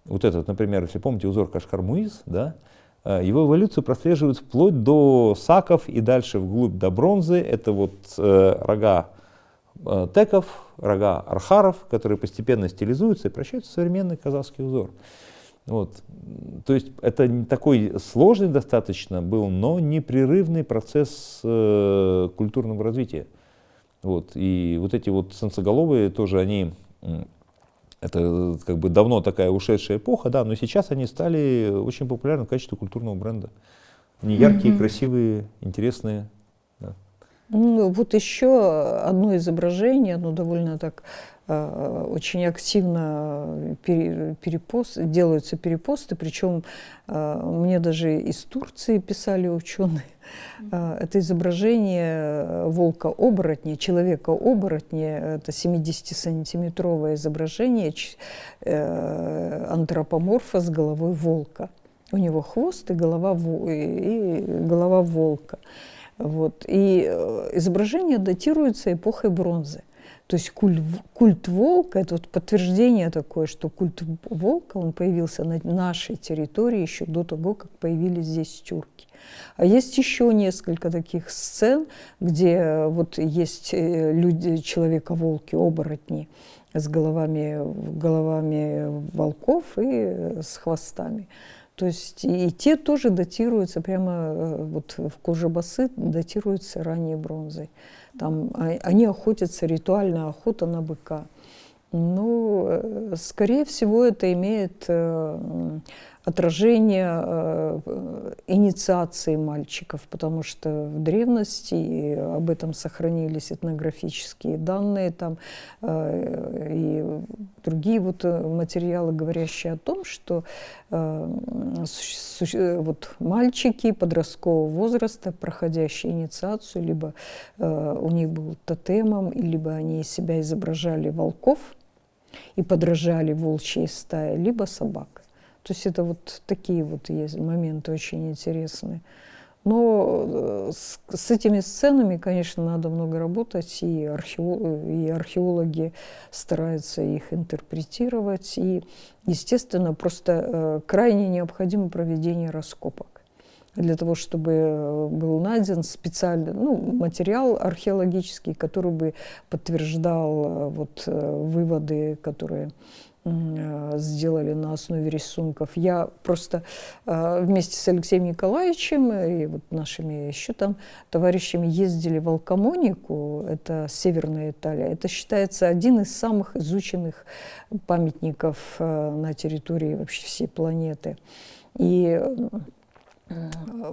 Вот этот, например, если помните узор Кашкар-Муиз, да, его эволюцию прослеживают вплоть до саков и дальше вглубь до бронзы. Это вот рога теков, рога архаров, которые постепенно стилизуются и превращаются в современный казахский узор. Вот. То есть это такой сложный достаточно был, но непрерывный процесс культурного развития. Вот. И вот эти вот солнцеголовые тоже они... Это как бы давно такая ушедшая эпоха, да, но сейчас они стали очень популярны в качестве культурного бренда. Они яркие, красивые, интересные. Да. Ну, вот еще одно изображение, оно довольно так очень активно делаются перепосты, причем мне даже из Турции писали ученые. Это изображение волка-оборотня, человека-оборотня, это 70-сантиметровое изображение антропоморфа с головой волка. У него хвост и голова волка. Вот. И изображение датируется эпохой бронзы. То есть культ волка, это вот подтверждение такое, что культ волка, он появился на нашей территории еще до того, как появились здесь тюрки. А есть еще несколько таких сцен, где вот есть люди, человека-волки, оборотни с головами волков и с хвостами. То есть и те тоже датируются прямо вот в Кожабасы, датируются ранней бронзой. Там они охотятся, ритуальная охота на быка. Ну, скорее всего, это имеет отражение инициации мальчиков, потому что в древности об этом сохранились этнографические данные там, и другие вот материалы, говорящие о том, что вот мальчики подросткового возраста, проходящие инициацию, либо у них был тотемом, либо они из себя изображали волков и подражали волчьей стае, либо собак. То есть это вот такие вот есть моменты очень интересные. Но с этими сценами, конечно, надо много работать, и археологи стараются их интерпретировать. И, естественно, просто крайне необходимо проведение раскопок для того, чтобы был найден специальный материал археологический, который бы подтверждал вот, выводы, которые сделали на основе рисунков. Я просто вместе с Алексеем Николаевичем и вот нашими еще там товарищами ездили в Алкамонику, это Северная Италия. Это считается один из самых изученных памятников на территории вообще всей планеты. И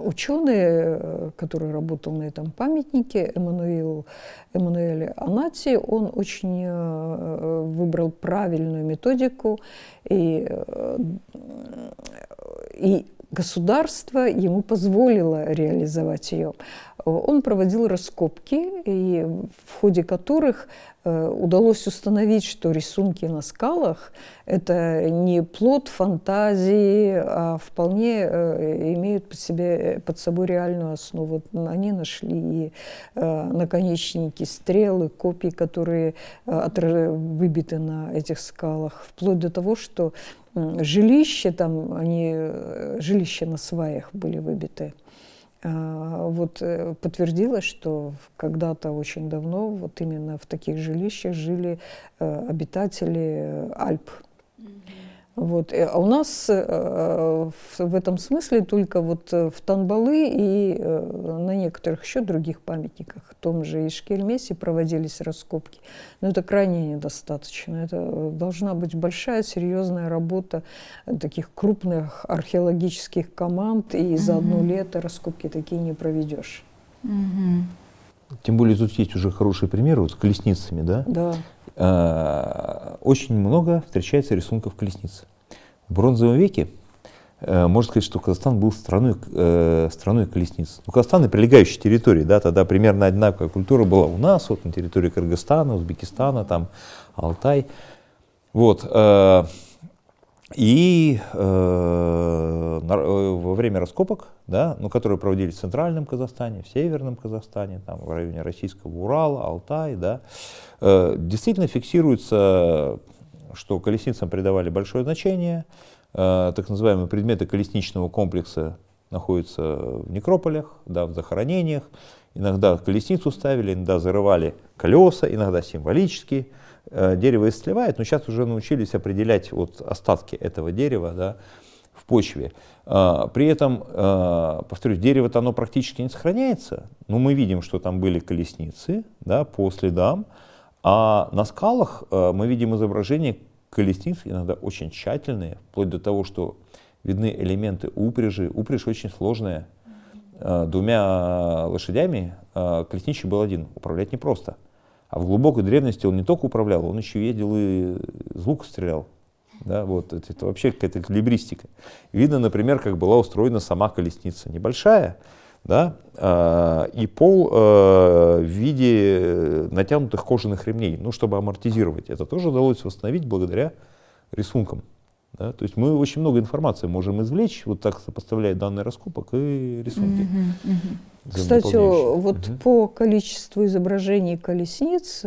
ученый, который работал на этом памятнике, Эммануэль Анати, он очень выбрал правильную методику, и государство ему позволило реализовать ее. Он проводил раскопки, и в ходе которых удалось установить, что рисунки на скалах – это не плод фантазии, а вполне имеют под собой реальную основу. Они нашли и наконечники стрел, копий, которые выбиты на этих скалах, вплоть до того, что жилища на сваях были выбиты. Вот подтвердилось, что когда-то очень давно вот именно в таких жилищах жили обитатели Альп. Вот. А у нас в этом смысле только вот в Танбалы и на некоторых еще других памятниках, в том же Ишкельмесе, проводились раскопки. Но это крайне недостаточно. Это должна быть большая, серьезная работа таких крупных археологических команд, и за одно лето раскопки такие не проведешь. Тем более тут есть уже хорошие примеры вот с колесницами, да? Да. Очень много встречается рисунков колесниц. В бронзовом веке можно сказать, что Казахстан был страной колесниц. Ну, Казахстан и прилегающие территории, да, тогда примерно одинаковая культура была у нас, вот на территории Кыргызстана, Узбекистана, там Алтай. Вот. И во время раскопок, да, ну, которые проводились в Центральном Казахстане, в Северном Казахстане, там, в районе российского Урала, Алтай, да, действительно фиксируется, что колесницам придавали большое значение. Так называемые предметы колесничного комплекса находятся в некрополях, да, в захоронениях. Иногда колесницу ставили, иногда зарывали колеса, иногда символически. Дерево истлевает, но сейчас уже научились определять вот остатки этого дерева, да, в почве. При этом, повторюсь, дерево-то оно практически не сохраняется, но мы видим, что там были колесницы, да, по следам, а на скалах мы видим изображения колесниц, иногда очень тщательные, вплоть до того, что видны элементы упряжи. Упряжь очень сложная. Двумя лошадями колесничий был один, управлять непросто. А в глубокой древности он не только управлял, он еще ездил и из лука стрелял. Да, вот, это вообще какая-то эквилибристика. Видно, например, как была устроена сама колесница. Небольшая, да, и пол в виде натянутых кожаных ремней, ну, чтобы амортизировать. Это тоже удалось восстановить благодаря рисункам. Да? То есть мы очень много информации можем извлечь, вот так сопоставляя данные раскопок и рисунки. Кстати, вот по количеству изображений колесниц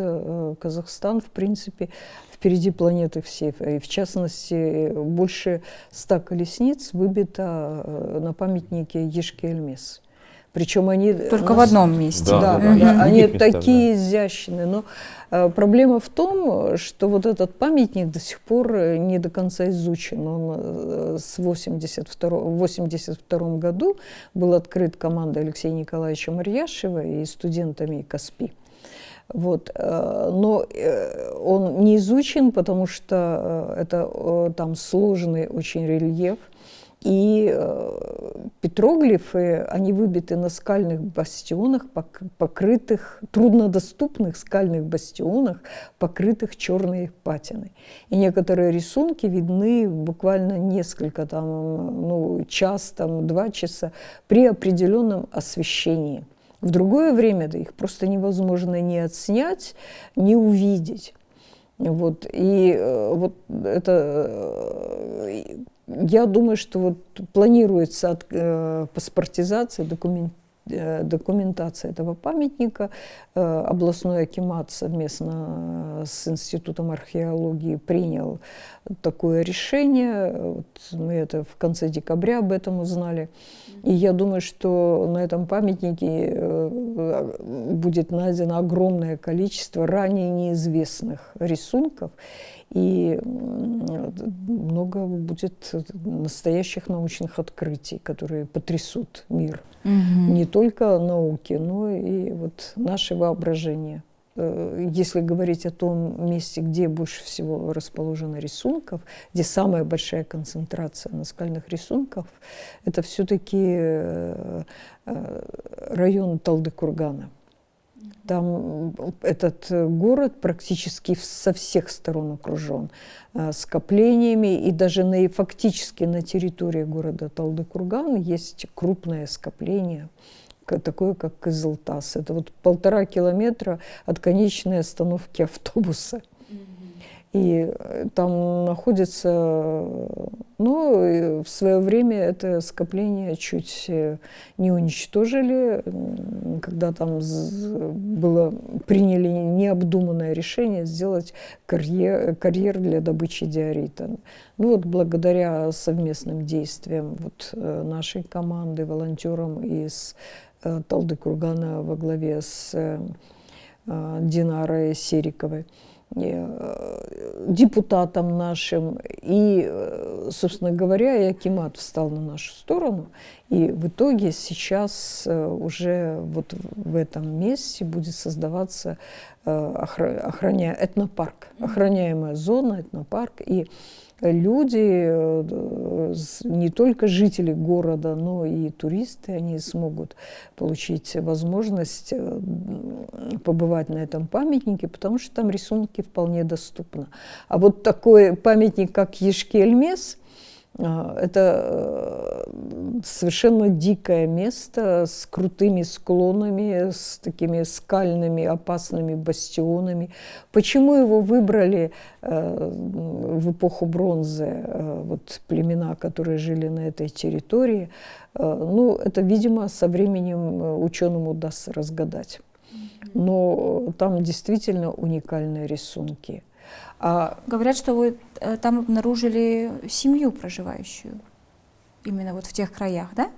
Казахстан, в принципе, впереди планеты всей. И в частности, больше 100 колесниц выбито на памятнике Ешки-Эльмес. Причем они... Только в одном месте. Да, они такие изящные. Но проблема в том, что вот этот памятник до сих пор не до конца изучен. Он в 1982 году был открыт командой Алексея Николаевича Марьяшева и студентами КАСПИ. Вот. Но он не изучен, потому что это там сложный очень рельеф. И петроглифы, они выбиты на скальных бастионах, покрытых, труднодоступных скальных бастионах, покрытых черной патиной. И некоторые рисунки видны буквально несколько, там, ну, час, там, 2 часа при определенном освещении. В другое время да, их просто невозможно ни отснять, ни увидеть. Вот. И вот это... Я думаю, что вот планируется паспортизация, документация этого памятника. Областной акимат совместно с Институтом археологии принял такое решение. Вот мы это в конце декабря об этом узнали. И я думаю, что на этом памятнике будет найдено огромное количество ранее неизвестных рисунков. И много будет настоящих научных открытий, которые потрясут мир. Не только науки, но и вот наше воображение. Если говорить о том месте, где больше всего расположено рисунков, где самая большая концентрация наскальных рисунков, это все-таки район Талдыкургана. Там этот город практически со всех сторон окружен скоплениями, и даже фактически на территории города Талдыкурган есть крупное скопление, такое как Кызылтас. Это вот 1,5 километра от конечной остановки автобуса. И там находится, ну, в свое время это скопление чуть не уничтожили, когда там приняли необдуманное решение сделать карьер для добычи диорита. Ну вот благодаря совместным действиям вот нашей команды, волонтерам из Талдыкургана во главе с Динарой Сериковой, депутатам нашим. И, собственно говоря, и акимат встал на нашу сторону. И в итоге сейчас уже вот в этом месте будет создаваться этнопарк, охраняемая зона, этнопарк. И люди, не только жители города, но и туристы, они смогут получить возможность побывать на этом памятнике, потому что там рисунки вполне доступны. А вот такой памятник, как Ешки-Эльмес, это совершенно дикое место с крутыми склонами, с такими скальными опасными бастионами. Почему его выбрали в эпоху бронзы вот племена, которые жили на этой территории? Ну, это, видимо, со временем ученым удастся разгадать. Но там действительно уникальные рисунки. Говорят, что вы там обнаружили семью, проживающую именно вот в тех краях, да?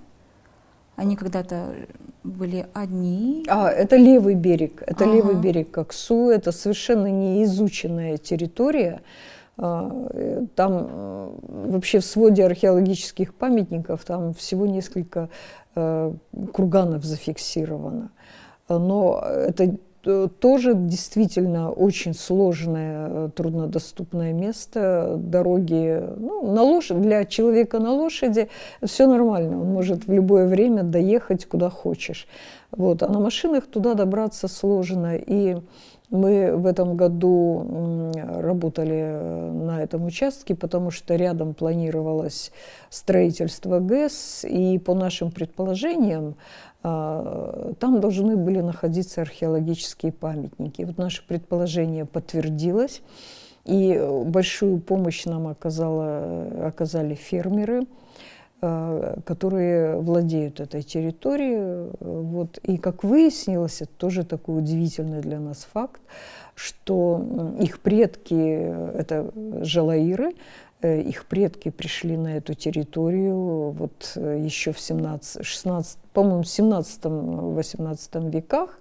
Они когда-то были одни? Это левый берег. Это левый берег Аксу. Это совершенно неизученная территория. Там вообще в своде археологических памятников там всего несколько курганов зафиксировано. Но это тоже действительно очень сложное, труднодоступное место. Дороги, ну, для человека на лошади все нормально. Он может в любое время доехать куда хочешь. Вот. А на машинах туда добраться сложно. И мы в этом году работали на этом участке, потому что рядом планировалось строительство ГЭС. И по нашим предположениям, там должны были находиться археологические памятники. Вот наше предположение подтвердилось, и большую помощь нам оказали фермеры, которые владеют этой территорией. Вот. И, как выяснилось, это тоже такой удивительный для нас факт, что их предки, это жалаиры, их предки пришли на эту территорию вот еще в 17-18 веках.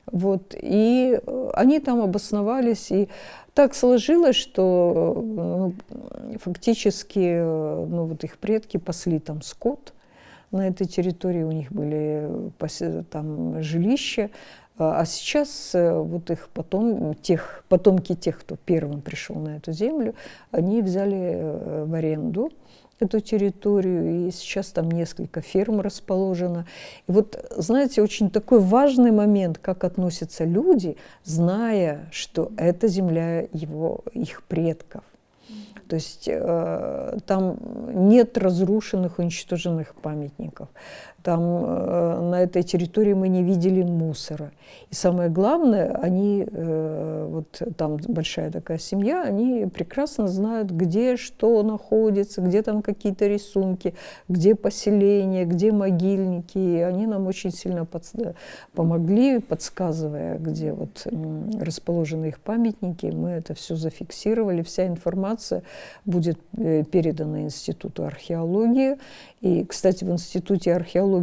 Вот, и они там обосновались. И так сложилось, что фактически вот их предки пасли там скот на этой территории, у них были там жилища. А сейчас вот их потомки тех, кто первым пришел на эту землю, они взяли в аренду эту территорию, и сейчас там несколько ферм расположено. И вот, знаете, очень такой важный момент, как относятся люди, зная, что это земля их предков. То есть там нет разрушенных, уничтоженных памятников. Там на этой территории мы не видели мусора. И самое главное, они, вот там большая такая семья, они прекрасно знают, где что находится, где там какие-то рисунки, где поселения, где могильники. И они нам очень сильно помогли, подсказывая, где вот расположены их памятники. Мы это все зафиксировали. Вся информация будет передана Институту археологии. И, кстати, в Институте археологии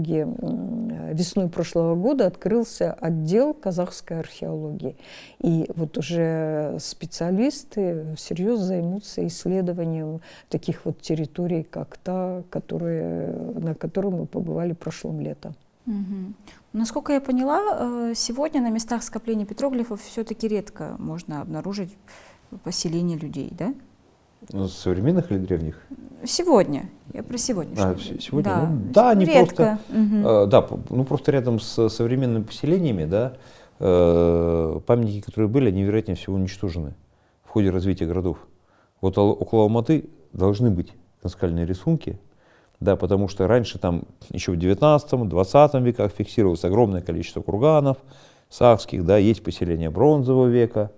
весной прошлого года открылся отдел казахской археологии. И вот уже специалисты всерьез займутся исследованием таких вот территорий, как та, на которой мы побывали прошлым летом. Угу. Насколько я поняла, сегодня на местах скопления петроглифов все-таки редко можно обнаружить поселение людей, да? Современных или древних? Сегодня. Я про сегодняшний. Сегодня? Да, Да, они редко. Просто рядом с современными поселениями, да, памятники, которые были, они, вероятнее всего, уничтожены в ходе развития городов. Вот около Алматы должны быть наскальные рисунки, да, потому что раньше там еще в 19-20 веках фиксировалось огромное количество курганов сакских, да, есть поселения бронзового века.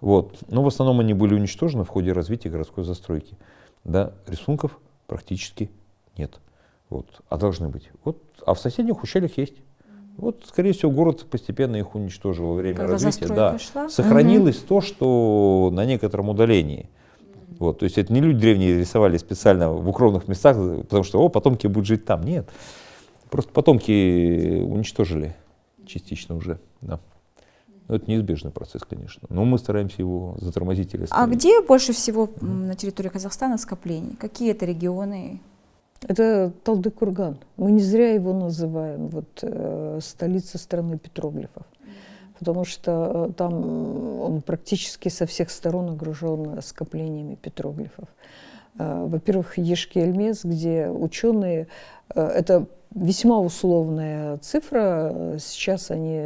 Вот. Но в основном они были уничтожены в ходе развития городской застройки. Да, рисунков практически нет. Вот. А должны быть. Вот. А в соседних ущельях есть. Вот, скорее всего, город постепенно их уничтожил во время развития. Да. Сохранилось то, что на некотором удалении. Вот. То есть это не люди древние рисовали специально в укромных местах, потому что потомки будут жить там. Нет. Просто потомки уничтожили частично уже. Да. Ну, это неизбежный процесс, конечно. Но мы стараемся его затормозить или А остановить. где больше всего на территории Казахстана скоплений? Какие это регионы? Это Талдыкурган. Мы не зря его называем столица страны петроглифов. Потому что там он практически со всех сторон окружен скоплениями петроглифов. Во-первых, Ешки-Эльмес, где ученые, это весьма условная цифра, сейчас они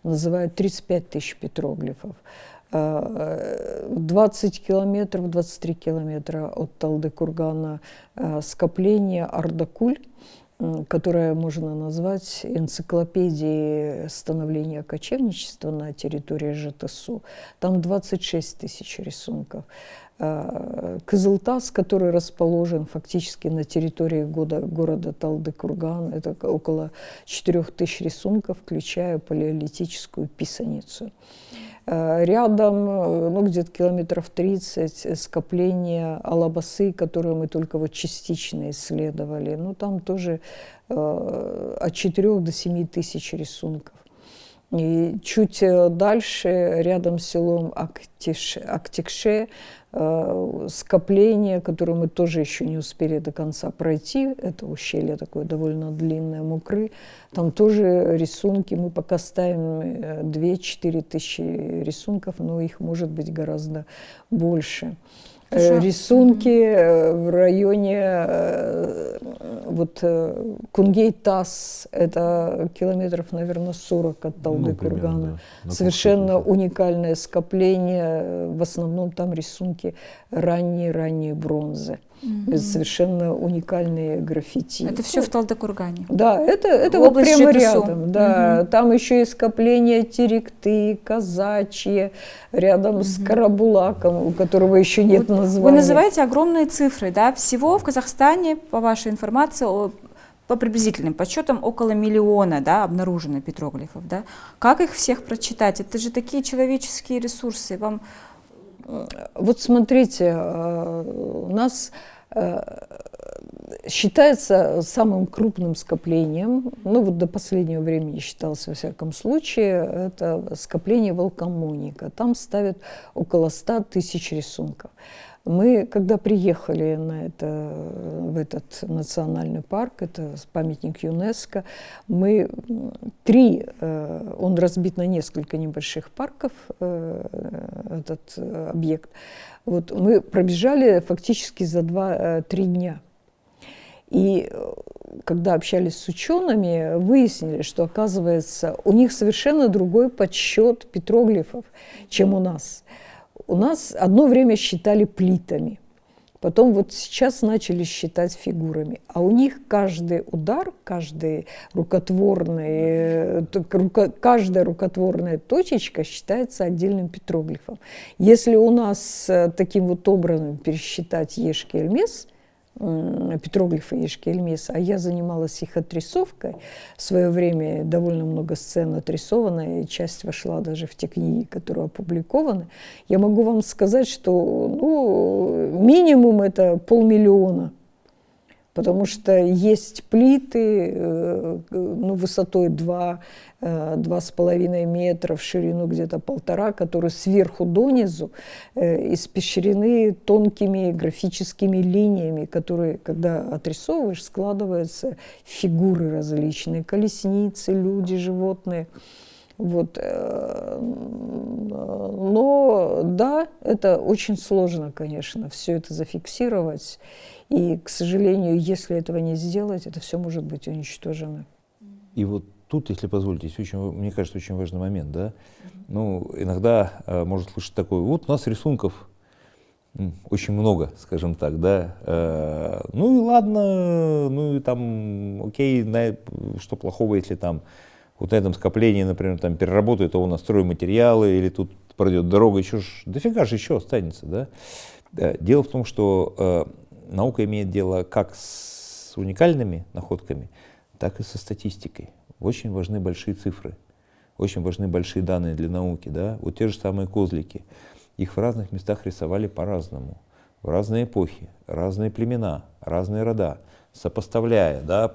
называют 35 тысяч петроглифов. 20 километров, 23 километра от Талдыкургана скопление Ардакуль, которое можно назвать энциклопедией становления кочевничества на территории ЖТСУ. Там 26 тысяч рисунков. Кызылтас, который расположен фактически на территории города Талдыкурган, это около 4000 рисунков, включая палеолитическую писаницу. Рядом, где-то километров 30, скопление Алабасы, которое мы только частично исследовали. Там тоже от 4 до 7 тысяч рисунков. И чуть дальше, рядом с селом Актикше, скопление, которое мы тоже еще не успели до конца пройти, это ущелье такое довольно длинное, Мукры, там тоже рисунки, мы пока ставим 2-4 тысячи рисунков, но их может быть гораздо больше. Рисунки в районе Кунгей-Тас, это километров, наверное, 40 от Талдыкургана. Да. Совершенно уникальное скопление, в основном там рисунки ранней бронзы. Совершенно уникальные граффити. Это все в Талдыкургане? Да, это вот прямо рядом. Да. Там еще и скопление Теректы, Казачье, рядом с Карабулаком, у которого еще нет названия. Вы называете огромные цифры, да? Всего в Казахстане, по вашей информации, по приблизительным подсчетам, около 1 миллиона, да, обнаружено петроглифов, да? Как их всех прочитать? Это же такие человеческие ресурсы. Вам... Вот смотрите, у нас считается самым крупным скоплением, до последнего времени считалось во всяком случае, это скопление Волкомоника. Там ставят около 100 тысяч рисунков. Мы, когда приехали в этот национальный парк, это памятник ЮНЕСКО, он разбит на несколько небольших парков, этот объект. Мы пробежали фактически за 2-3 дня. И когда общались с учеными, выяснили, что, оказывается, у них совершенно другой подсчет петроглифов, чем у нас. У нас одно время считали плитами, потом сейчас начали считать фигурами. А у них каждый удар, каждая рукотворная точечка считается отдельным петроглифом. Если у нас таким образом пересчитать Ешки-Эльмес, петроглифы Ешки-Эльмеса, а я занималась их отрисовкой. В свое время довольно много сцен отрисовано, и часть вошла даже в те книги, которые опубликованы. Я могу вам сказать, что минимум это 500 000. Потому что есть плиты высотой 2,5 метра, в ширину где-то 1,5, которые сверху донизу испещрены тонкими графическими линиями, которые, когда отрисовываешь, складываются фигуры различные, колесницы, люди, животные. Но да, это очень сложно, конечно, все это зафиксировать. И, к сожалению, если этого не сделать, это все может быть уничтожено. И тут, если позволите, мне кажется, очень важный момент. Да? Иногда можно слышать такое: у нас рисунков очень много, скажем так. Да? И ладно, окей, что плохого, если там на этом скоплении, например, переработают его на стройматериалы, или тут пройдет дорога, дофига же еще останется. Да? Дело в том, что наука имеет дело как с уникальными находками, так и со статистикой. Очень важны большие цифры, очень важны большие данные для науки. Да? Те же самые козлики. Их в разных местах рисовали по-разному, в разные эпохи, разные племена, разные рода, сопоставляя, да,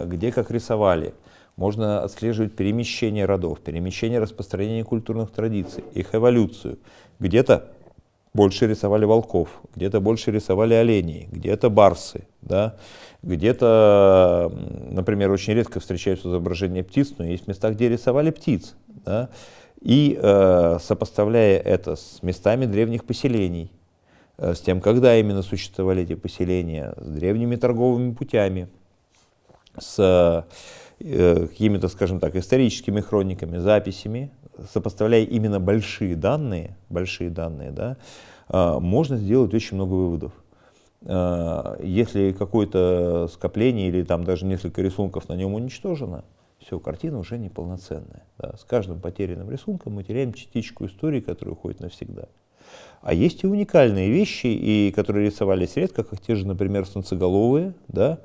где как рисовали. можно отслеживать перемещение родов, перемещение распространения культурных традиций, их эволюцию. Где-то больше рисовали волков, где-то больше рисовали оленей, где-то барсы, да? Где-то, например, очень редко встречаются изображения птиц, но есть места, где рисовали птиц. Да? И сопоставляя это с местами древних поселений, с тем, когда именно существовали эти поселения, с древними торговыми путями, с какими-то, скажем так, историческими хрониками, записями, сопоставляя именно большие данные, да, можно сделать очень много выводов. Если какое-то скопление или там даже несколько рисунков на нем уничтожено, все, картина уже неполноценная. Да. С каждым потерянным рисунком мы теряем частичку истории, которая уходит навсегда. А есть и уникальные вещи, и которые рисовались редко, как те же, например, солнцеголовые, да,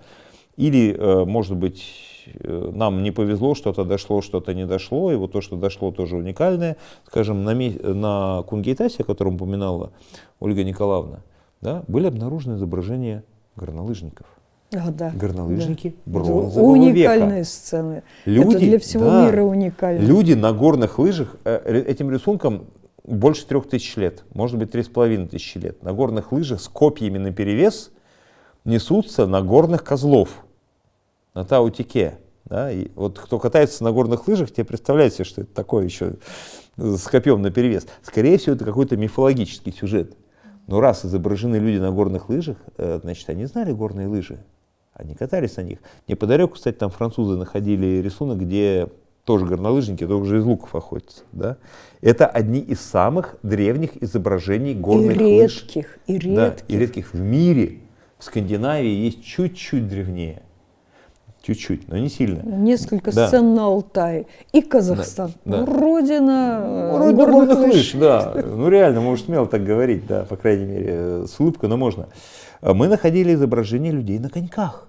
или, может быть, нам не повезло, что-то дошло, что-то не дошло, и вот то, что дошло, тоже уникальное. Скажем, на Кунгейтасе, о котором упоминала Ольга Николаевна, да, были обнаружены изображения горнолыжников. Да. Горнолыжники Да. бронзового века. Уникальные сцены. Люди, это для всего да, мира уникально. Люди на горных лыжах, этим рисункам больше 3000 лет, может быть 3500 лет, на горных лыжах с копьями наперевес несутся на горных козлов, на Таутике. Да? И вот кто катается на горных лыжах, те представляете, что это такое еще с копьем наперевес. Скорее всего, это какой-то мифологический сюжет. Но раз изображены люди на горных лыжах, значит, они знали горные лыжи. Они катались на них. Неподалеку, кстати, там французы находили рисунок, где тоже горнолыжники, тоже уже из луков охотятся. Да? Это одни из самых древних изображений горных лыж. И редких. Да, и редких в мире. В Скандинавии есть чуть-чуть древнее. Чуть-чуть, но не сильно. Несколько да. сцен на Алтае. И Казахстан. Да. Родина горных лыж. Да. Ну реально, можно смело так говорить, да, по крайней мере, с улыбкой, но можно. Мы находили изображения людей на коньках.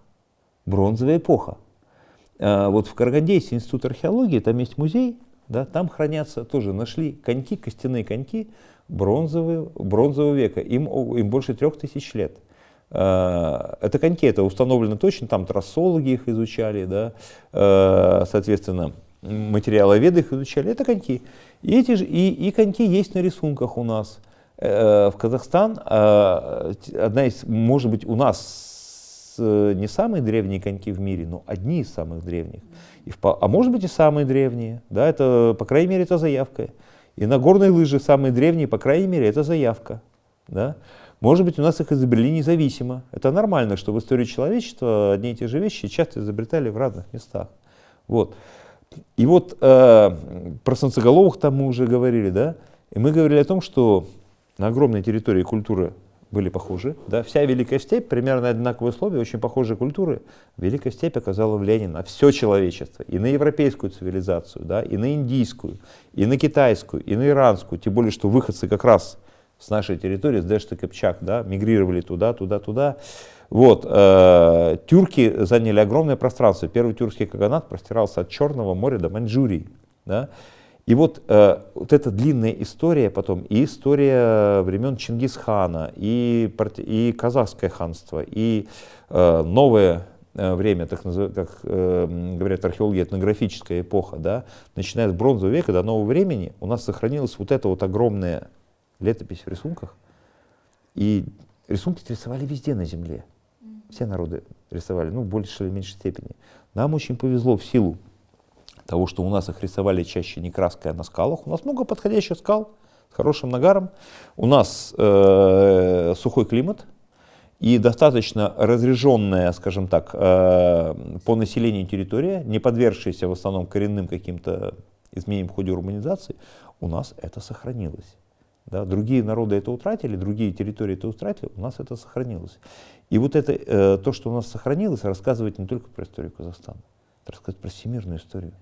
Бронзовая эпоха. Вот в Караганде есть институт археологии, там есть музей, да, там хранятся, тоже нашли коньки, костяные коньки бронзового века. Им больше 3000 лет. Это коньки, это установлено точно, там трассологи их изучали, да, соответственно, материаловеды их изучали, это коньки. И коньки есть на рисунках у нас. В Казахстан одна из, может быть, у нас не самые древние коньки в мире, но одни из самых древних. А может быть и самые древние, да, это, по крайней мере, это заявка. И на горные лыжи самые древние, по крайней мере, это заявка, да. Может быть, у нас их изобрели независимо. Это нормально, что в истории человечества одни и те же вещи часто изобретали в разных местах. Вот. И вот про солнцеголовых там мы уже говорили, да? И мы говорили о том, что на огромной территории культуры были похожи. Да? Вся Великая Степь, примерно одинаковые условия, очень похожие культуры. Великая Степь оказала влияние на все человечество. И на европейскую цивилизацию, да? И на индийскую, и на китайскую, и на иранскую. Тем более, что выходцы как раз с нашей территории, с Дэшта Кыпчак, да, мигрировали туда. Вот, тюрки заняли огромное пространство. Первый тюркский каганат простирался от Черного моря до Маньчжурии. Да. И вот эта длинная история потом, и история времен Чингисхана, и казахское ханство, и новое время, как говорят археологи, этнографическая эпоха, да, начиная с бронзового века до нового времени, у нас сохранилась вот эта вот огромная летопись в рисунках. И рисунки рисовали везде на земле. Все народы рисовали, ну, в большей или меньшей степени. Нам очень повезло в силу того, что у нас их рисовали чаще не краской, а на скалах. У нас много подходящих скал с хорошим нагаром. У нас сухой климат и достаточно разреженная, скажем так, по населению территория, не подвергшаяся в основном коренным каким-то изменениям в ходе урбанизации. У нас это сохранилось. Да, другие народы это утратили, другие территории это утратили, у нас это сохранилось. И вот это, то, что у нас сохранилось, рассказывает не только про историю Казахстана, это рассказывает про всемирную историю.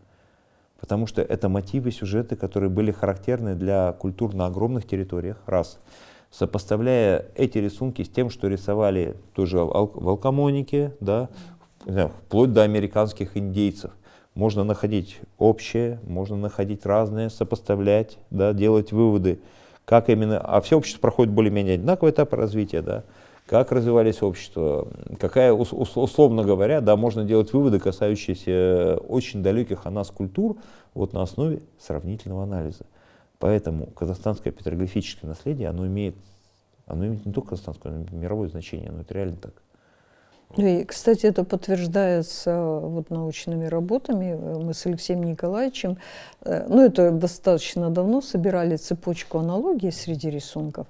Потому что это мотивы, сюжеты, которые были характерны для культур на огромных территориях, раз. Сопоставляя эти рисунки с тем, что рисовали тоже волкомоники, да, вплоть до американских индейцев, можно находить общее, можно находить разное, сопоставлять, да, делать выводы. Как именно, а все общество проходит более-менее одинаковый этап развития, да, как развивались общества, какая, условно говоря, да, можно делать выводы, касающиеся очень далеких от нас культур, вот на основе сравнительного анализа. Поэтому казахстанское петроглифическое наследие, оно имеет не только казахстанское, оно имеет мировое значение, но это реально так. И, кстати, это подтверждается вот научными работами. Мы с Алексеем Николаевичем, ну это достаточно давно, собирали цепочку аналогий среди рисунков.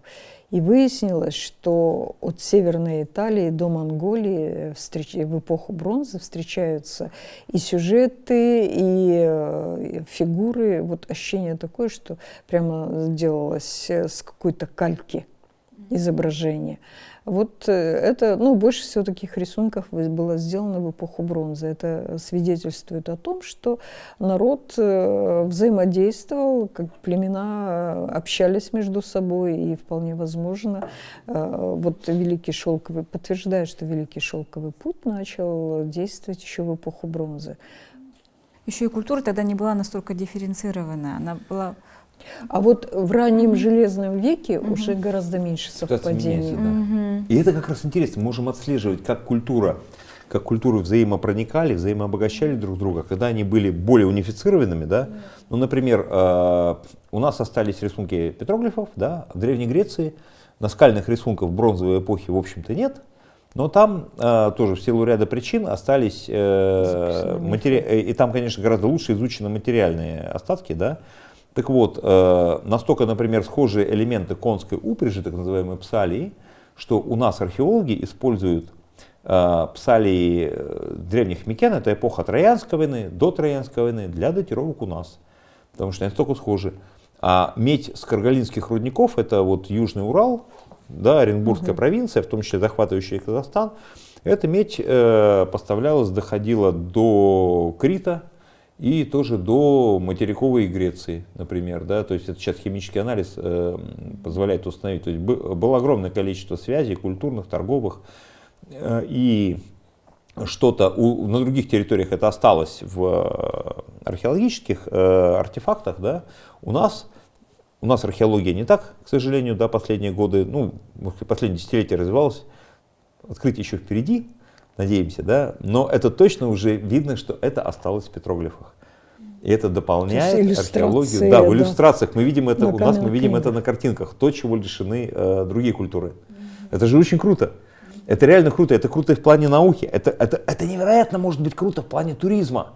И выяснилось, что от Северной Италии до Монголии в эпоху бронзы встречаются и сюжеты, и фигуры. Вот ощущение такое, что прямо делалось с какой-то кальки изображение. Вот это, ну, больше всего таких рисунков было сделано в эпоху бронзы. Это свидетельствует о том, что народ взаимодействовал, как племена общались между собой, и вполне возможно, вот Великий Шелковый, подтверждает, что Великий Шелковый путь начал действовать еще в эпоху бронзы. Еще и культура тогда не была настолько дифференцированная, она была... А вот в раннем Железном веке уже гораздо меньше совпадений. Да. И это как раз интересно, мы можем отслеживать, как культуры взаимопроникали, взаимообогащали друг друга, когда они были более унифицированными. Да? Ну, например, у нас остались рисунки петроглифов, да? В Древней Греции наскальных рисунков бронзовой эпохи, в общем-то, нет. Но там тоже в силу ряда причин остались и там, конечно, гораздо лучше изучены материальные остатки, да. Так вот, настолько, например, схожи элементы конской упряжи, так называемой псалии, что у нас археологи используют псалии древних микен, это эпоха Троянской войны, до Троянской войны, для датировок у нас, потому что они настолько схожи. А медь с каргалинских рудников, это вот Южный Урал, да, Оренбургская провинция, в том числе захватывающая Казахстан, эта медь поставлялась, доходила до Крита, и тоже до материковой Греции, например. Да? То есть это сейчас химический анализ позволяет установить. То есть было огромное количество связей культурных, торговых. И что-то на других территориях это осталось в археологических артефактах. Да? У нас археология не так, к сожалению, да, последние годы, ну, последние десятилетия развивалась. Открытие еще впереди. Надеемся, да, но это точно уже видно, что это осталось в петроглифах. И это дополняет археологию. Да, в иллюстрациях мы видим это, у нас мы видим это на картинках, то, чего лишены другие культуры. Это же очень круто. Это реально круто. Это круто и в плане науки. Это невероятно может быть круто в плане туризма.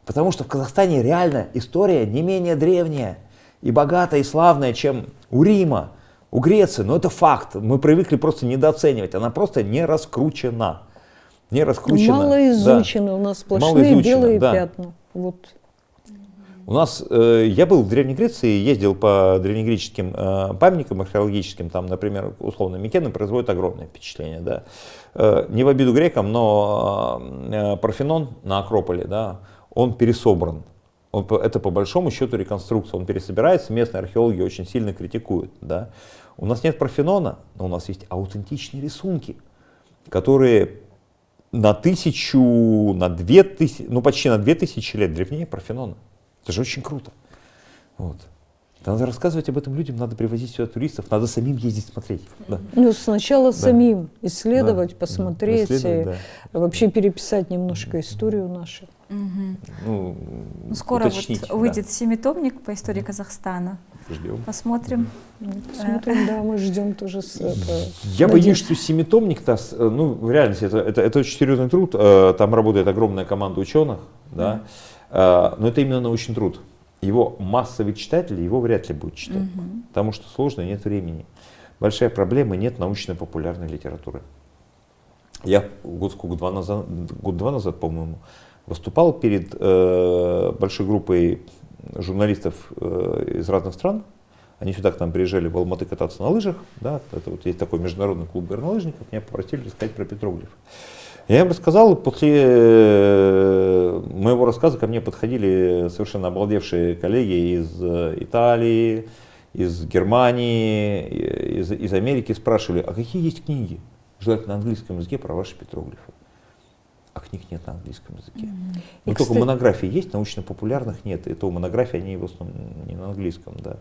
Потому что в Казахстане реально история не менее древняя и богатая, и славная, чем у Рима, у Греции. Но это факт. Мы привыкли просто недооценивать. Она просто не раскручена. Не раскручено. Мало изучено, да. У нас сплошные белые пятна. Вот. У нас, я был в Древней Греции, ездил по древнегреческим памятникам археологическим, там, например, условно, Микены производят огромное впечатление. Да. Не в обиду грекам, но Парфенон на Акрополе, да, он пересобран. Это по большому счету реконструкция, он пересобирается, местные археологи очень сильно критикуют. Да. У нас нет Парфенона, но у нас есть аутентичные рисунки, которые на 1000, на 2000, ну почти на 2000 лет древнее Парфенона. Это же очень круто. Вот. Надо рассказывать об этом людям, надо привозить сюда туристов, надо самим ездить смотреть. Да. Ну, сначала самим исследовать, посмотреть, вообще переписать немножко историю нашу. Ну, скоро вот выйдет семитомник по истории Казахстана. Ждем. Посмотрим. Смотрим, да, мы ждем тоже. Я боюсь, что семитомник-то, ну, в реальности, это очень серьезный труд, там работает огромная команда ученых, да, но это именно научный труд. Его массовый читатель его вряд ли будет читать, потому что сложно, нет времени. Большая проблема, нет научно-популярной литературы. Я год-два назад, по-моему, выступал перед большой группой журналистов из разных стран. Они сюда к нам приезжали в Алматы кататься на лыжах. Да, это вот есть такой международный клуб горнолыжников. Меня попросили рассказать про петроглиф. Я им рассказал, после моего рассказа ко мне подходили совершенно обалдевшие коллеги из Италии, из Германии, из Америки, спрашивали, а какие есть книги, желательно на английском языке, про ваши петроглифы? А книг нет на английском языке. Ну, только монографии есть, научно-популярных нет. И то монографии, они в основном не на английском. Да.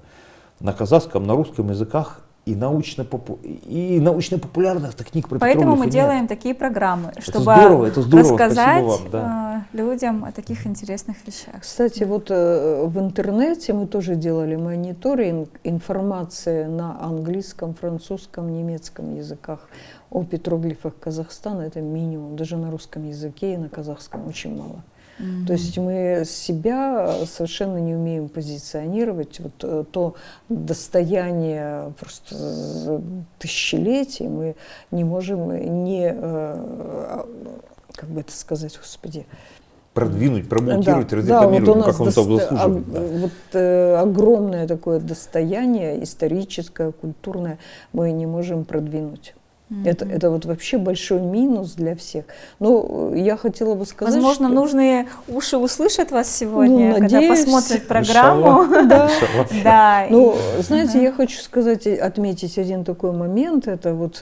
На казахском, на русском языках и научно-популярных книг про Поэтому петроглифы мы нет. делаем такие программы, чтобы это здорово, рассказать спасибо вам, да. людям о таких интересных вещах. Кстати, вот в интернете мы тоже делали мониторинг информации на английском, французском, немецком языках о петроглифах Казахстана. Это минимум. Даже на русском языке и на казахском очень мало. То есть мы себя совершенно не умеем позиционировать. Вот то достояние просто тысячелетий мы не можем как бы это сказать, господи, продвинуть, промоутировать, да, разрекламировать, да, вот как он того заслуживает. Вот огромное такое достояние историческое, культурное мы не можем продвинуть. Это вот вообще большой минус для всех. Но я хотела бы сказать, возможно, что... нужные уши услышат вас сегодня, когда надеюсь, посмотрят программу. Да. Ну, знаете, я хочу сказать, отметить один такой момент. Это вот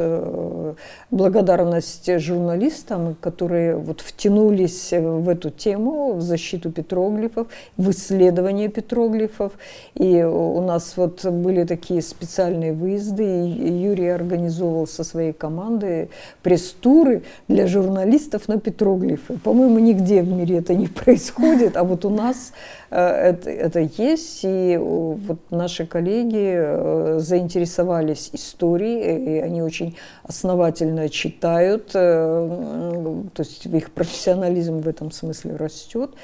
благодарность журналистам, которые вот втянулись в эту тему, в защиту петроглифов, в исследование петроглифов. И у нас вот были такие специальные выезды. И Юрий организовывал со своей команды пресс-туры для журналистов на петроглифы. По-моему, нигде в мире это не происходит, а вот у нас это есть. И вот наши коллеги заинтересовались историей, и они очень основательно читают, то есть их профессионализм в этом смысле растет.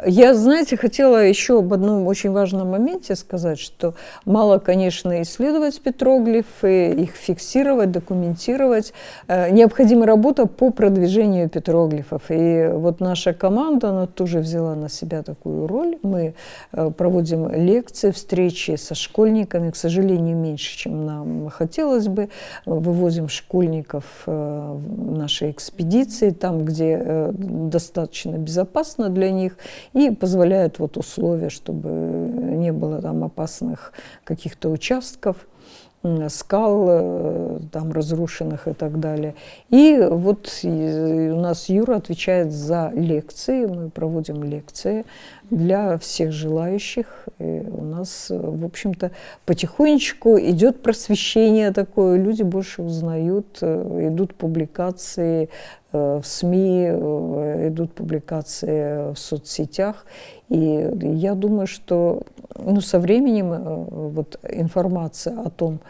Я, знаете, хотела еще об одном очень важном моменте сказать, что мало, конечно, исследовать петроглифы, их фиксировать, документировать. Необходима работа по продвижению петроглифов. И вот наша команда, она тоже взяла на себя такую роль. Мы проводим лекции, встречи со школьниками, к сожалению, меньше, чем нам хотелось бы. Вывозим школьников в наши экспедиции, там, где достаточно безопасно для них, и позволяют вот условия, чтобы не было там опасных каких-то участков, скал там разрушенных и так далее. И вот у нас Юра отвечает за лекции, мы проводим лекции для всех желающих. И у нас, в общем-то, потихонечку идет просвещение такое, люди больше узнают, идут публикации в СМИ, идут публикации в соцсетях. И я думаю, что со временем вот информация о том,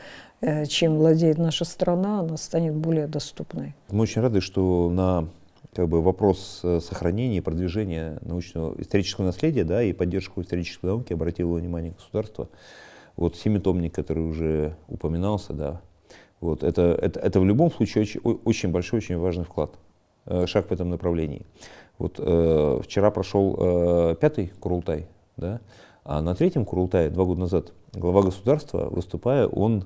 чем владеет наша страна, она станет более доступной. Мы очень рады, что на вопрос сохранения и продвижения научного исторического наследия, да, и поддержку исторической науки обратило внимание государства. Вот семитомник, который уже упоминался, да, вот, это в любом случае очень большой, очень важный вклад, шаг в этом направлении. Вот, вчера прошел 5-й Курултай, да, а на 3-м Курултае 2 года назад глава государства, выступая, он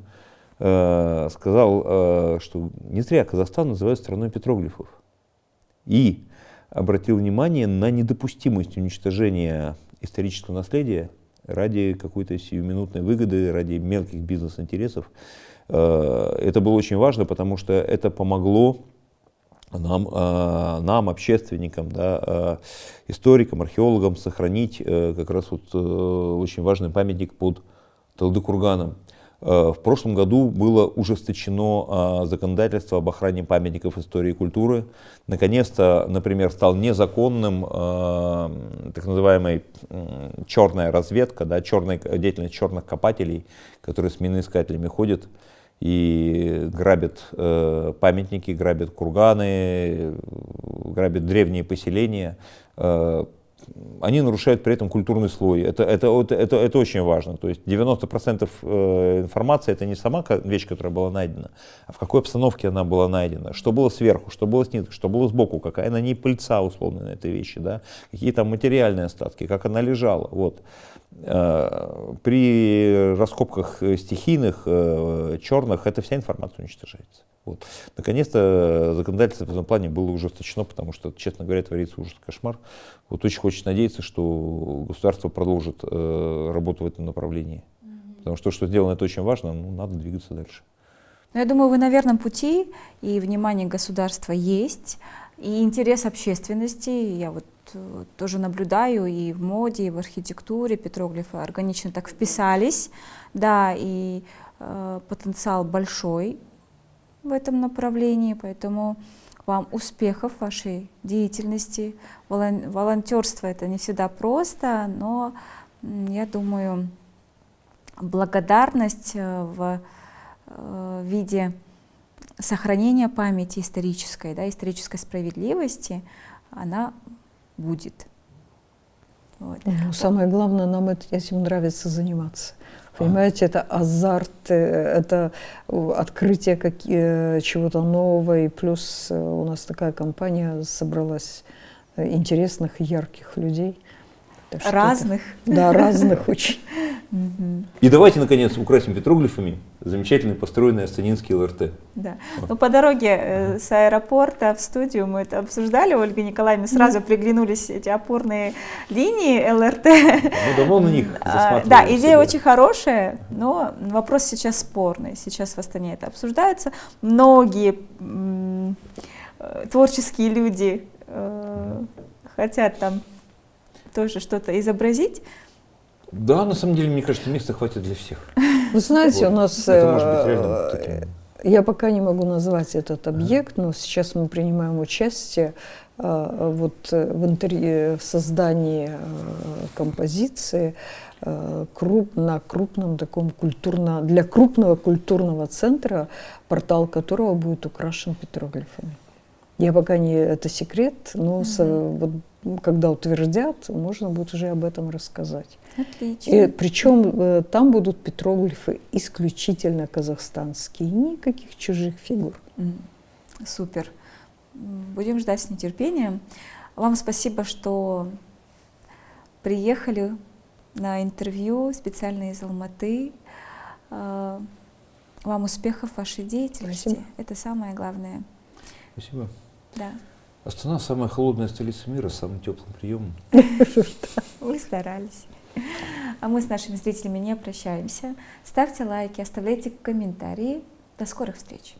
сказал, что не зря Казахстан называют страной петроглифов. И обратил внимание на недопустимость уничтожения исторического наследия ради какой-то сиюминутной выгоды, ради мелких бизнес-интересов. Это было очень важно, потому что это помогло нам, общественникам, да, историкам, археологам сохранить как раз вот очень важный памятник под Талдыкурганом. В прошлом году было ужесточено законодательство об охране памятников истории и культуры. Наконец-то, например, стал незаконным так называемая черная разведка, да, деятельность черных копателей, которые с миноискателями ходят и грабят памятники, грабят курганы, грабят древние поселения. Они нарушают при этом культурный слой. Это очень важно. То есть 90% информации — это не сама вещь, которая была найдена, а в какой обстановке она была найдена, что было сверху, что было снизу, что было сбоку, какая на ней пыльца условно на этой вещи, да? Какие там материальные остатки, как она лежала. Вот. При раскопках стихийных, черных, эта вся информация уничтожается. Вот. Наконец-то законодательство в этом плане было ужесточено, потому что, честно говоря, творится ужас, кошмар. Вот очень хочется надеяться, что государство продолжит работу в этом направлении. Потому что то, что сделано, это очень важно, надо двигаться дальше. Я думаю, вы на верном пути, и внимание государства есть, и интерес общественности. Я вот тоже наблюдаю и в моде, и в архитектуре петроглифы органично так вписались, да, и потенциал большой в этом направлении, поэтому вам успехов в вашей деятельности. Волонтерство — это не всегда просто, но я думаю, благодарность в виде сохранения памяти исторической, да, исторической справедливости, она будет. Вот. Ну, самое главное, нам этим нравится заниматься. Понимаете, это азарт, это открытие чего-то нового, и плюс у нас такая компания собралась интересных, ярких людей. Так что Разных. Да, разных очень. И давайте, наконец, украсим петроглифами замечательный построенный Астанинский ЛРТ. Да. Ну, по дороге с аэропорта в студию мы это обсуждали, Ольга Николаевна, сразу приглянулись эти опорные линии ЛРТ. Ну, давно на них засматривались. Да, идея очень хорошая, но вопрос сейчас спорный. Сейчас в Астане это обсуждается. Многие творческие люди хотят там тоже что-то изобразить. Да, на самом деле, мне кажется, места хватит для всех. Вы знаете, Вот. у нас, Это может быть реально таким. я пока не могу назвать этот объект, но сейчас мы принимаем участие вот в создании композиции на крупном таком для крупного культурного центра, портал которого будет украшен петроглифами. Я пока это секрет, но вот, когда утвердят, можно будет уже об этом рассказать. Отлично. И причем там будут петроглифы исключительно казахстанские, никаких чужих фигур. Супер. Будем ждать с нетерпением. Вам спасибо, что приехали на интервью специально из Алматы. Вам успехов в вашей деятельности. Спасибо. Это самое главное. Спасибо. Да. Астана — самая холодная столица мира с самым теплым приемом. Вы старались. А мы с нашими зрителями не прощаемся. Ставьте лайки, оставляйте комментарии. До скорых встреч.